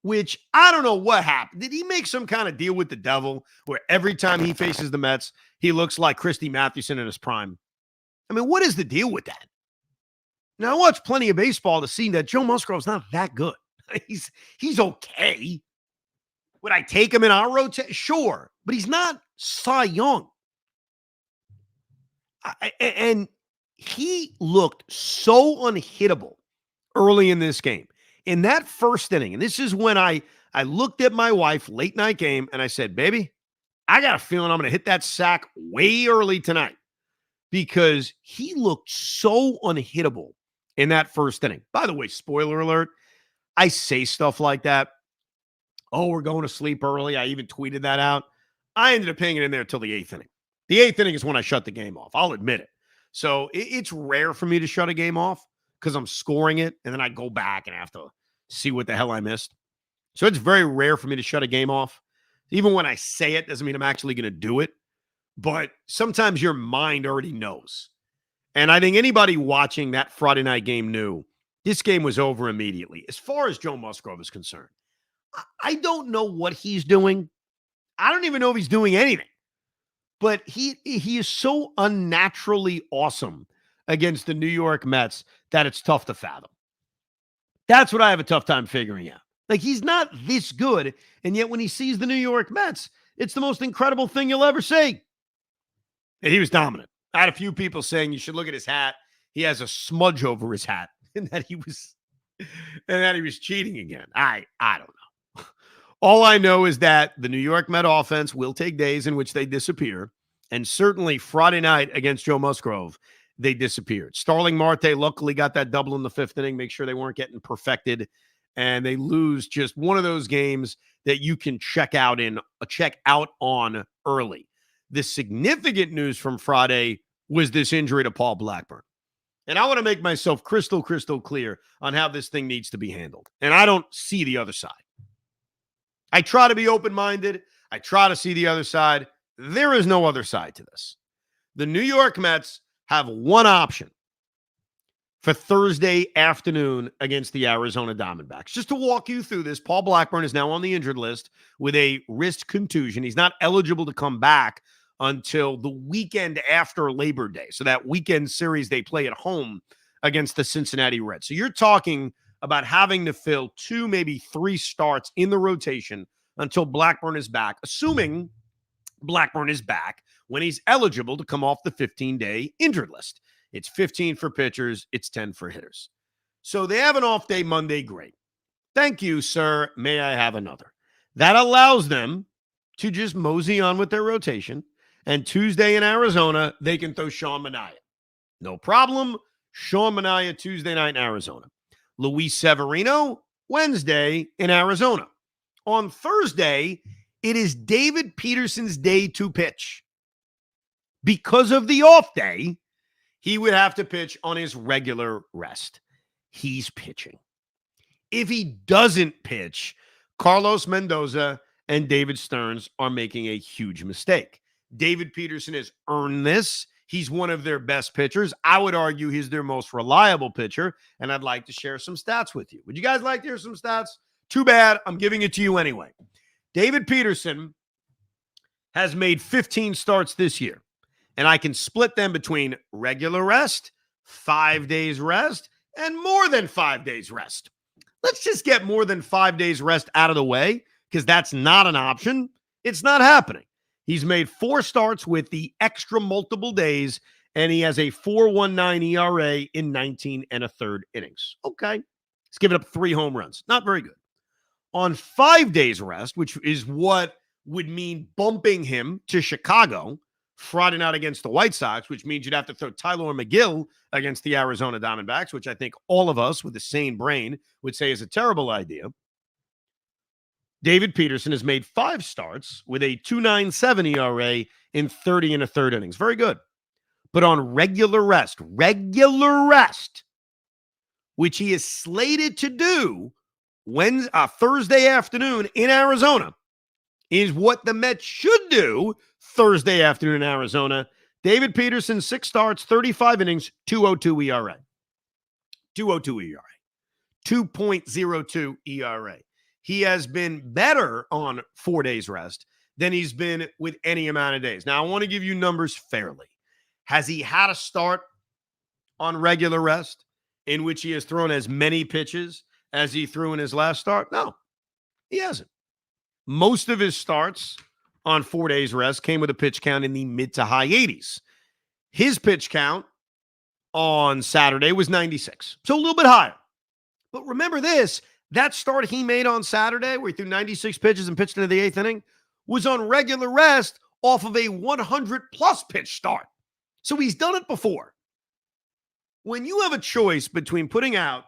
which I don't know what happened. Did he make some kind of deal with the devil where every time he faces the Mets, he looks like Christy Mathewson in his prime? I mean, what is the deal with that? Now, I watched plenty of baseball to see that Joe Musgrove's not that good. He's okay. Would I take him in our rotation? Sure, but he's not Cy Young. And he looked so unhittable early in this game. In that first inning, and this is when I looked at my wife, late night game, and I said, baby, I got a feeling I'm going to hit that sack way early tonight because he looked so unhittable in that first inning. By the way, spoiler alert, I say stuff like that. Oh, we're going to sleep early. I even tweeted that out. I ended up hanging in there till the 8th inning. The 8th inning is when I shut the game off. I'll admit it. So it's rare for me to shut a game off because I'm scoring it, and then I go back and have to see what the hell I missed. So it's very rare for me to shut a game off. Even when I say it, doesn't mean I'm actually going to do it. But sometimes your mind already knows. And I think anybody watching that Friday night game knew this game was over immediately. As far as Joe Musgrove is concerned, I don't know what he's doing. I don't even know if he's doing anything. But he is so unnaturally awesome against the New York Mets that it's tough to fathom. That's what I have a tough time figuring out. Like, he's not this good, and yet when he sees the New York Mets, it's the most incredible thing you'll ever see. And he was dominant. I had a few people saying you should look at his hat. He has a smudge over his hat, and that he was cheating again. I don't know. All I know is that the New York Met offense will take days in which they disappear, and certainly Friday night against Joe Musgrove, they disappeared. Starling Marte luckily got that double in the 5th inning, make sure they weren't getting perfected, and they lose just one of those games that you can check out on early. The significant news from Friday was this injury to Paul Blackburn. And I want to make myself crystal clear on how this thing needs to be handled. And I don't see the other side. I try to be open-minded. I try to see the other side. There is no other side to this. The New York Mets have one option for Thursday afternoon against the Arizona Diamondbacks. Just to walk you through this, Paul Blackburn is now on the injured list with a wrist contusion. He's not eligible to come back until the weekend after Labor Day. So that weekend series they play at home against the Cincinnati Reds. So you're talking about having to fill 2, maybe 3 starts in the rotation until Blackburn is back, assuming Blackburn is back when he's eligible to come off the 15-day injured list. It's 15 for pitchers. It's 10 for hitters. So they have an off day Monday. Great. Thank you, sir. May I have another? That allows them to just mosey on with their rotation. And Tuesday in Arizona, they can throw Sean Manaea. No problem. Sean Manaea Tuesday night in Arizona. Luis Severino Wednesday in Arizona. On Thursday, it is David Peterson's day to pitch. Because of the off day, he would have to pitch on his regular rest. He's pitching. If he doesn't pitch, Carlos Mendoza and David Stearns are making a huge mistake. David Peterson has earned this. He's one of their best pitchers. I would argue he's their most reliable pitcher, and I'd like to share some stats with you. Would you guys like to hear some stats? Too bad. I'm giving it to you anyway. David Peterson has made 15 starts this year, and I can split them between regular rest, 5 days rest, and more than 5 days rest. Let's just get more than 5 days rest out of the way because that's not an option. It's not happening. He's made 4 starts with the extra multiple days, and he has a 4.19 ERA in 19 1/3 innings. Okay. He's given up 3 home runs. Not very good. On 5 days rest, which is what would mean bumping him to Chicago Friday night against the White Sox, which means you'd have to throw Tyler McGill against the Arizona Diamondbacks, which I think all of us with a sane brain would say is a terrible idea. David Peterson has made 5 starts with a 2.97 ERA in 30 1/3 innings. Very good. But on regular rest, which he is slated to do Thursday afternoon in Arizona, is what the Mets should do Thursday afternoon in Arizona. David Peterson, 6 starts, 35 innings, 2.02 ERA. 2.02 ERA. 2.02 ERA. He has been better on 4 days rest than he's been with any amount of days. Now, I want to give you numbers fairly. Has he had a start on regular rest in which he has thrown as many pitches as he threw in his last start? No, he hasn't. Most of his starts on 4 days rest came with a pitch count in the mid to high 80s. His pitch count on Saturday was 96, so a little bit higher. But remember this, that start he made on Saturday where he threw 96 pitches and pitched into the 8th inning was on regular rest off of a 100-plus pitch start. So he's done it before. When you have a choice between putting out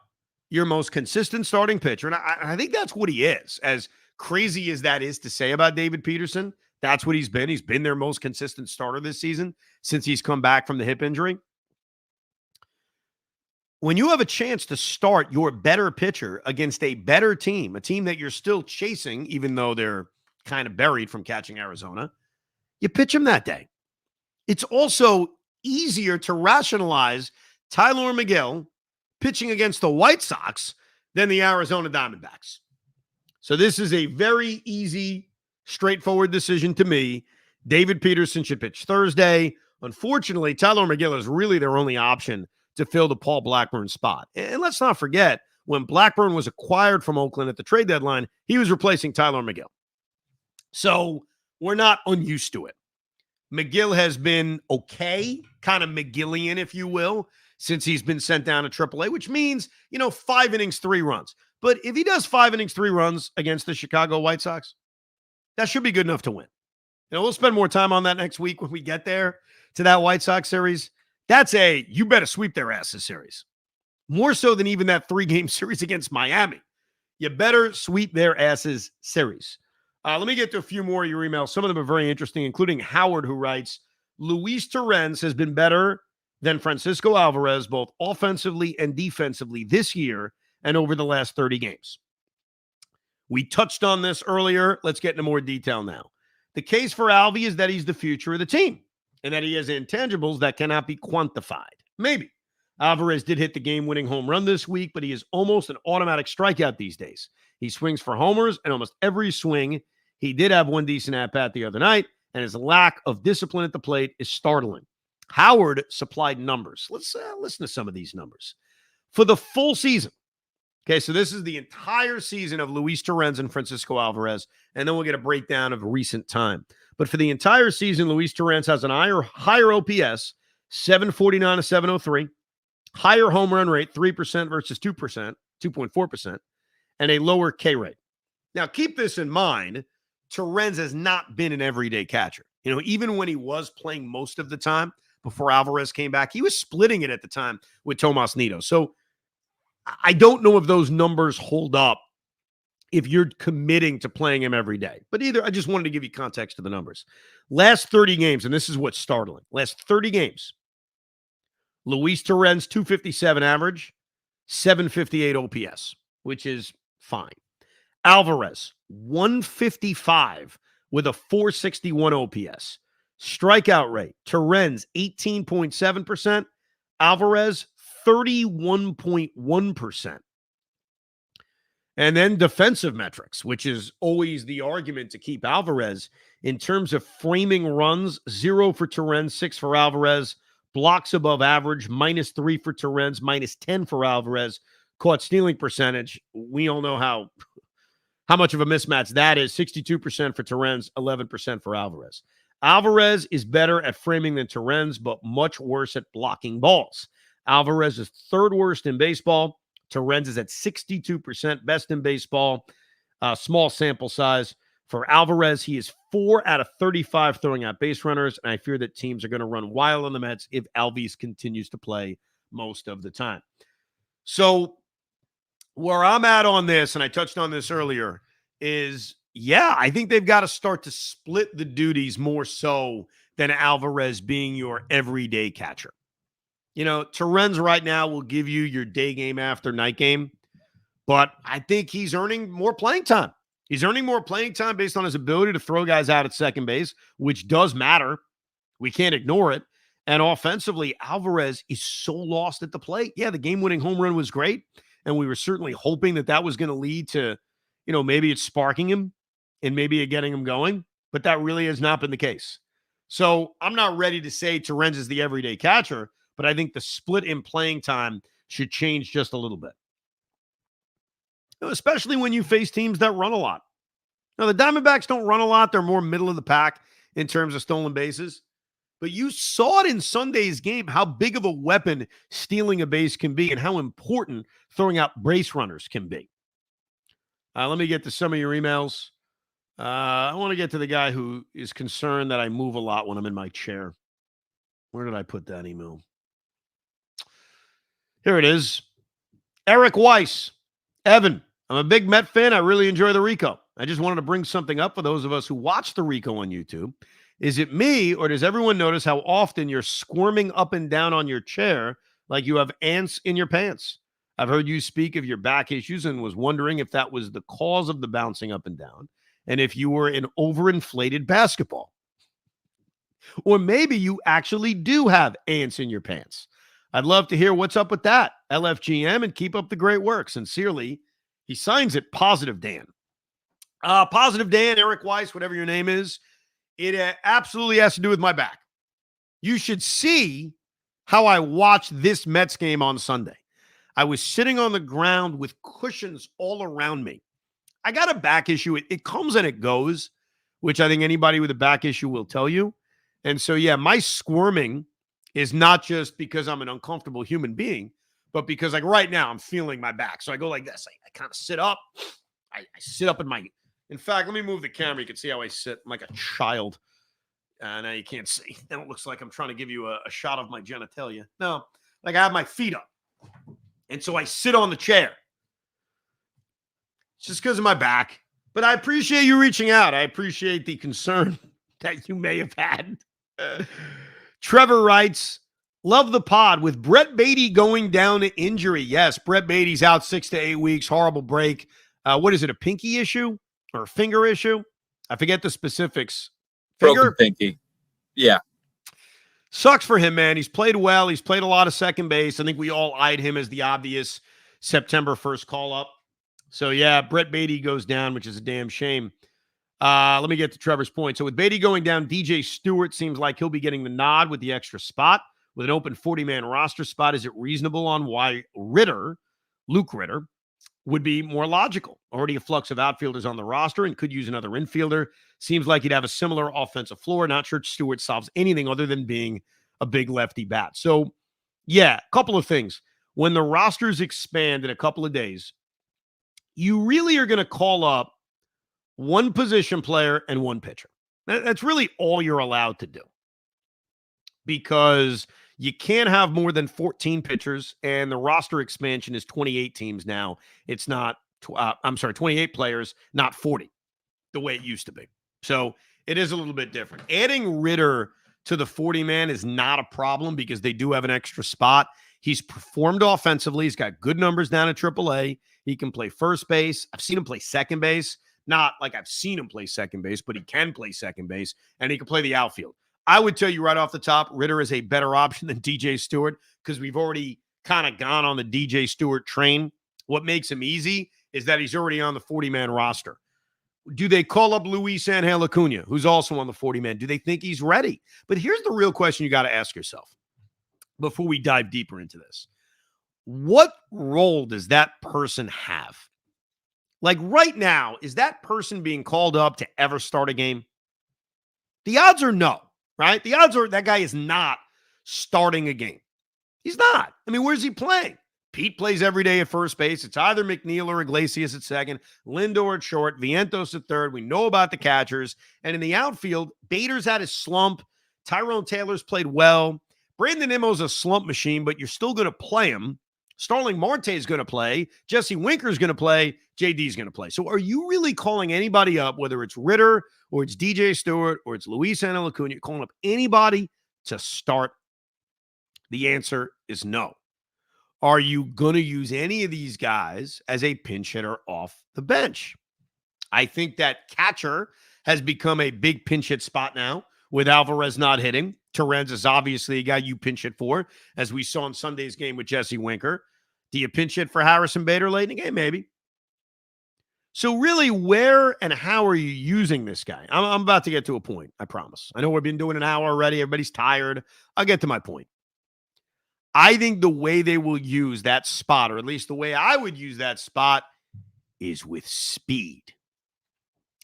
your most consistent starting pitcher, and I think that's what he is, as crazy as that is to say about David Peterson, that's what he's been. He's been their most consistent starter this season since he's come back from the hip injury. When you have a chance to start your better pitcher against a better team, a team that you're still chasing, even though they're kind of buried from catching Arizona, you pitch him that day. It's also easier to rationalize Tyler McGill pitching against the White Sox than the Arizona Diamondbacks. So this is a very easy, straightforward decision to me. David Peterson should pitch Thursday. Unfortunately, Tyler McGill is really their only option to fill the Paul Blackburn spot. And let's not forget, when Blackburn was acquired from Oakland at the trade deadline, he was replacing Tyler McGill. So we're not unused to it. McGill has been okay, kind of McGillian, if you will, since he's been sent down to AAA, which means, 5 innings, 3 runs. But if he does 5 innings, 3 runs against the Chicago White Sox, that should be good enough to win. We'll spend more time on that next week when we get there to that White Sox series. That's you better sweep their asses series. More so than even that 3-game series against Miami. You better sweep their asses series. Let me get to a few more of your emails. Some of them are very interesting, including Howard, who writes, Luis Torrens has been better than Francisco Alvarez, both offensively and defensively this year and over the last 30 games. We touched on this earlier. Let's get into more detail now. The case for Alvy is that he's the future of the team and that he has intangibles that cannot be quantified. Maybe. Alvarez did hit the game-winning home run this week, but he is almost an automatic strikeout these days. He swings for homers, and almost every swing, he did have one decent at-bat the other night, and his lack of discipline at the plate is startling. Howard supplied numbers. Let's listen to some of these numbers. For the full season, okay, so this is the entire season of Luis Torrens and Francisco Alvarez, and then we'll get a breakdown of recent time. But for the entire season, Luis Torrens has an higher OPS, 749 to 703, higher home run rate, 3% versus 2%, 2.4%, and a lower K rate. Now, keep this in mind. Torrens has not been an everyday catcher. Even when he was playing most of the time before Alvarez came back, he was splitting it at the time with Tomas Nido. So I don't know if those numbers hold up if you're committing to playing him every day. But I just wanted to give you context to the numbers. Last 30 games, and this is what's startling. Last 30 games, Luis Torrens, 257 average, 758 OPS, which is fine. Alvarez, 155 with a 461 OPS. Strikeout rate, Torrens, 18.7%. Alvarez, 31.1%. And then defensive metrics, which is always the argument to keep Alvarez. In terms of framing runs, 0 for Torrens, 6 for Alvarez. Blocks above average, -3 for Torrens, -10 for Alvarez. Caught stealing percentage, we all know how much of a mismatch that is. 62% for Torrens, 11% for Alvarez. Alvarez is better at framing than Torrens, but much worse at blocking balls. Alvarez is 3rd worst in baseball. Torrens is at 62% best in baseball. Small sample size. For Alvarez, he is 4 out of 35 throwing out base runners, and I fear that teams are going to run wild on the Mets if Alvis continues to play most of the time. So where I'm at on this, and I touched on this earlier, is, I think they've got to start to split the duties more so than Alvarez being your everyday catcher. Torrens right now will give you your day game after night game, but I think he's earning more playing time. He's earning more playing time based on his ability to throw guys out at second base, which does matter. We can't ignore it. And offensively, Alvarez is so lost at the plate. Yeah, the game-winning home run was great, and we were certainly hoping that was going to lead to, maybe it's sparking him and maybe getting him going, but that really has not been the case. So I'm not ready to say Torrens is the everyday catcher, but I think the split in playing time should change just a little bit. Especially when you face teams that run a lot. Now, the Diamondbacks don't run a lot. They're more middle of the pack in terms of stolen bases. But you saw it in Sunday's game, how big of a weapon stealing a base can be and how important throwing out base runners can be. Let me get to some of your emails. I want to get to the guy who is concerned that I move a lot when I'm in my chair. Where did I put that email? Here it is. Eric Weiss. Evan, I'm a big Met fan. I really enjoy the Rico. I just wanted to bring something up for those of us who watch the Rico on YouTube. Is it me, or does everyone notice how often you're squirming up and down on your chair like you have ants in your pants? I've heard you speak of your back issues and was wondering if that was the cause of the bouncing up and down, and if you were an overinflated basketball. Or maybe you actually do have ants in your pants. I'd love to hear what's up with that. LFGM, and keep up the great work. Sincerely, he signs it Positive Dan. Positive Dan, Eric Weiss, whatever your name is. It absolutely has to do with my back. You should see how I watched this Mets game on Sunday. I was sitting on the ground with cushions all around me. I got a back issue. It comes and it goes, which I think anybody with a back issue will tell you. And so, yeah, my squirming is not just because I'm an uncomfortable human being, but because, like, right now I'm feeling my back. So I go like this. I kind of sit up. I sit up in fact, let me move the camera. You can see how I sit. I'm like a child. Now you can't see. Then it looks like I'm trying to give you a shot of my genitalia. No, like I have my feet up. And so I sit on the chair. It's just because of my back. But I appreciate you reaching out. I appreciate the concern that you may have had. Trevor writes, love the pod. With Brett Beatty going down to injury. Yes, Brett Beatty's out 6 to 8 weeks. Horrible break. What is it, a pinky issue or a finger issue? I forget the specifics. Finger? Broken pinky. Yeah. Sucks for him, man. He's played well. He's played a lot of second base. I think we all eyed him as the obvious September 1st call-up. So, yeah, Brett Beatty goes down, which is a damn shame. Let me get to Trevor's point. So, with Beatty going down, DJ Stewart seems like he'll be getting the nod with the extra spot. With an open 40-man roster spot, is it reasonable on why Luke Ritter, would be more logical? Already a flux of outfielders on the roster and could use another infielder. Seems like he'd have a similar offensive floor. Not sure Stewart solves anything other than being a big lefty bat. So, yeah, a couple of things. When the rosters expand in a couple of days, you really are going to call up one position player and one pitcher. That's really all you're allowed to do, because you can't have more than 14 pitchers, and the roster expansion is 28 teams now. It's not, 28 players, not 40, the way it used to be. So it is a little bit different. Adding Ritter to the 40-man is not a problem because they do have an extra spot. He's performed offensively. He's got good numbers down at AAA. He can play first base. I've seen him play second base. Not like I've seen him play second base, but he can play second base, and he can play the outfield. I would tell you right off the top, Ritter is a better option than DJ Stewart because we've already kind of gone on the DJ Stewart train. What makes him easy is that he's already on the 40-man roster. Do they call up Luis Angel Acuna, who's also on the 40-man? Do they think he's ready? But here's the real question you got to ask yourself before we dive deeper into this. What role does that person have? Like right now, is that person being called up to ever start a game? The odds are no. Right? The odds are that guy is not starting a game. He's not. I mean, where's he playing? Pete plays every day at first base. It's either McNeil or Iglesias at second, Lindor at short, Vientos at third. We know about the catchers. And in the outfield, Bader's had his slump. Tyrone Taylor's played well. Brandon Nimmo's a slump machine, but you're still going to play him. Starling Marte is going to play. Jesse Winker's going to play. JD's going to play. So are you really calling anybody up, whether it's Ritter or it's DJ Stewart or it's Luis Angel Acuna, you're calling up anybody to start? The answer is no. Are you going to use any of these guys as a pinch hitter off the bench? I think that catcher has become a big pinch hit spot now with Alvarez not hitting. Torrens is obviously a guy you pinch hit for, as we saw in Sunday's game with Jesse Winker. Do you pinch hit for Harrison Bader late in the game? Maybe. So really, where and how are you using this guy? I'm about to get to a point, I promise. I know we've been doing an hour already. Everybody's tired. I'll get to my point. I think the way they will use that spot, or at least the way I would use that spot, is with speed.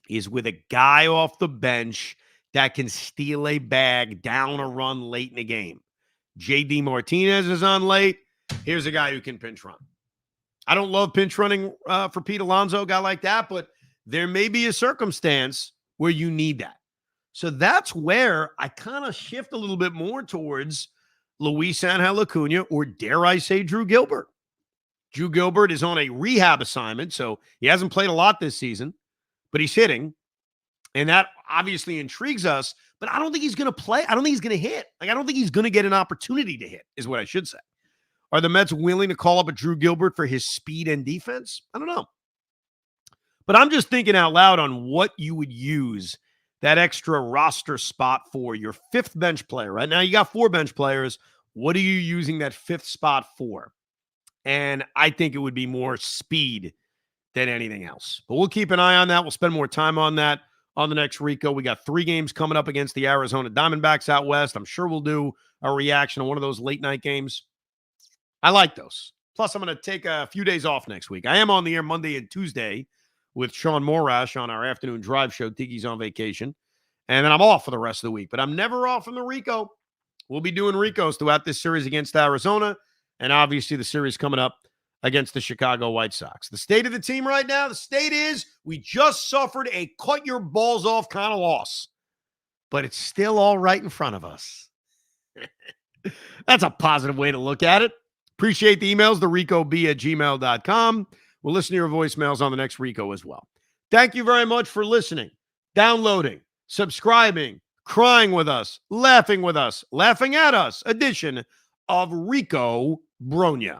is with a guy off the bench that can steal a bag down a run late in the game. J.D. Martinez is on late. Here's a guy who can pinch run. I don't love pinch running for Pete Alonso, a guy like that, but there may be a circumstance where you need that. So that's where I kind of shift a little bit more towards Luis Angel Acuna, or dare I say Drew Gilbert. Drew Gilbert is on a rehab assignment, so he hasn't played a lot this season, but he's hitting, and that obviously intrigues us, but I don't think he's going to play. I don't think he's going to hit. I don't think he's going to get an opportunity to hit, is what I should say. Are the Mets willing to call up a Drew Gilbert for his speed and defense? I don't know. But I'm just thinking out loud on what you would use that extra roster spot for, your fifth bench player. Right now you got 4 bench players. What are you using that 5th spot for? And I think it would be more speed than anything else. But we'll keep an eye on that. We'll spend more time on that on the next Rico. We got 3 games coming up against the Arizona Diamondbacks out west. I'm sure we'll do a reaction to one of those late night games. I like those. Plus, I'm going to take a few days off next week. I am on the air Monday and Tuesday with Sean Morash on our afternoon drive show. Tiki's on vacation. And then I'm off for the rest of the week. But I'm never off from the Rico. We'll be doing Ricos throughout this series against Arizona. And obviously the series coming up against the Chicago White Sox. The state of the team right now, the state is we just suffered a cut your balls off kind of loss. But it's still all right in front of us. That's a positive way to look at it. Appreciate the emails, thericob@gmail.com. We'll listen to your voicemails on the next Rico as well. Thank you very much for listening, downloading, subscribing, crying with us, laughing at us edition of Rico Brogna.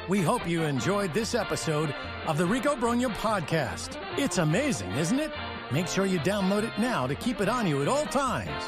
We hope you enjoyed this episode of the Rico Brogna podcast. It's amazing, isn't it? Make sure you download it now to keep it on you at all times.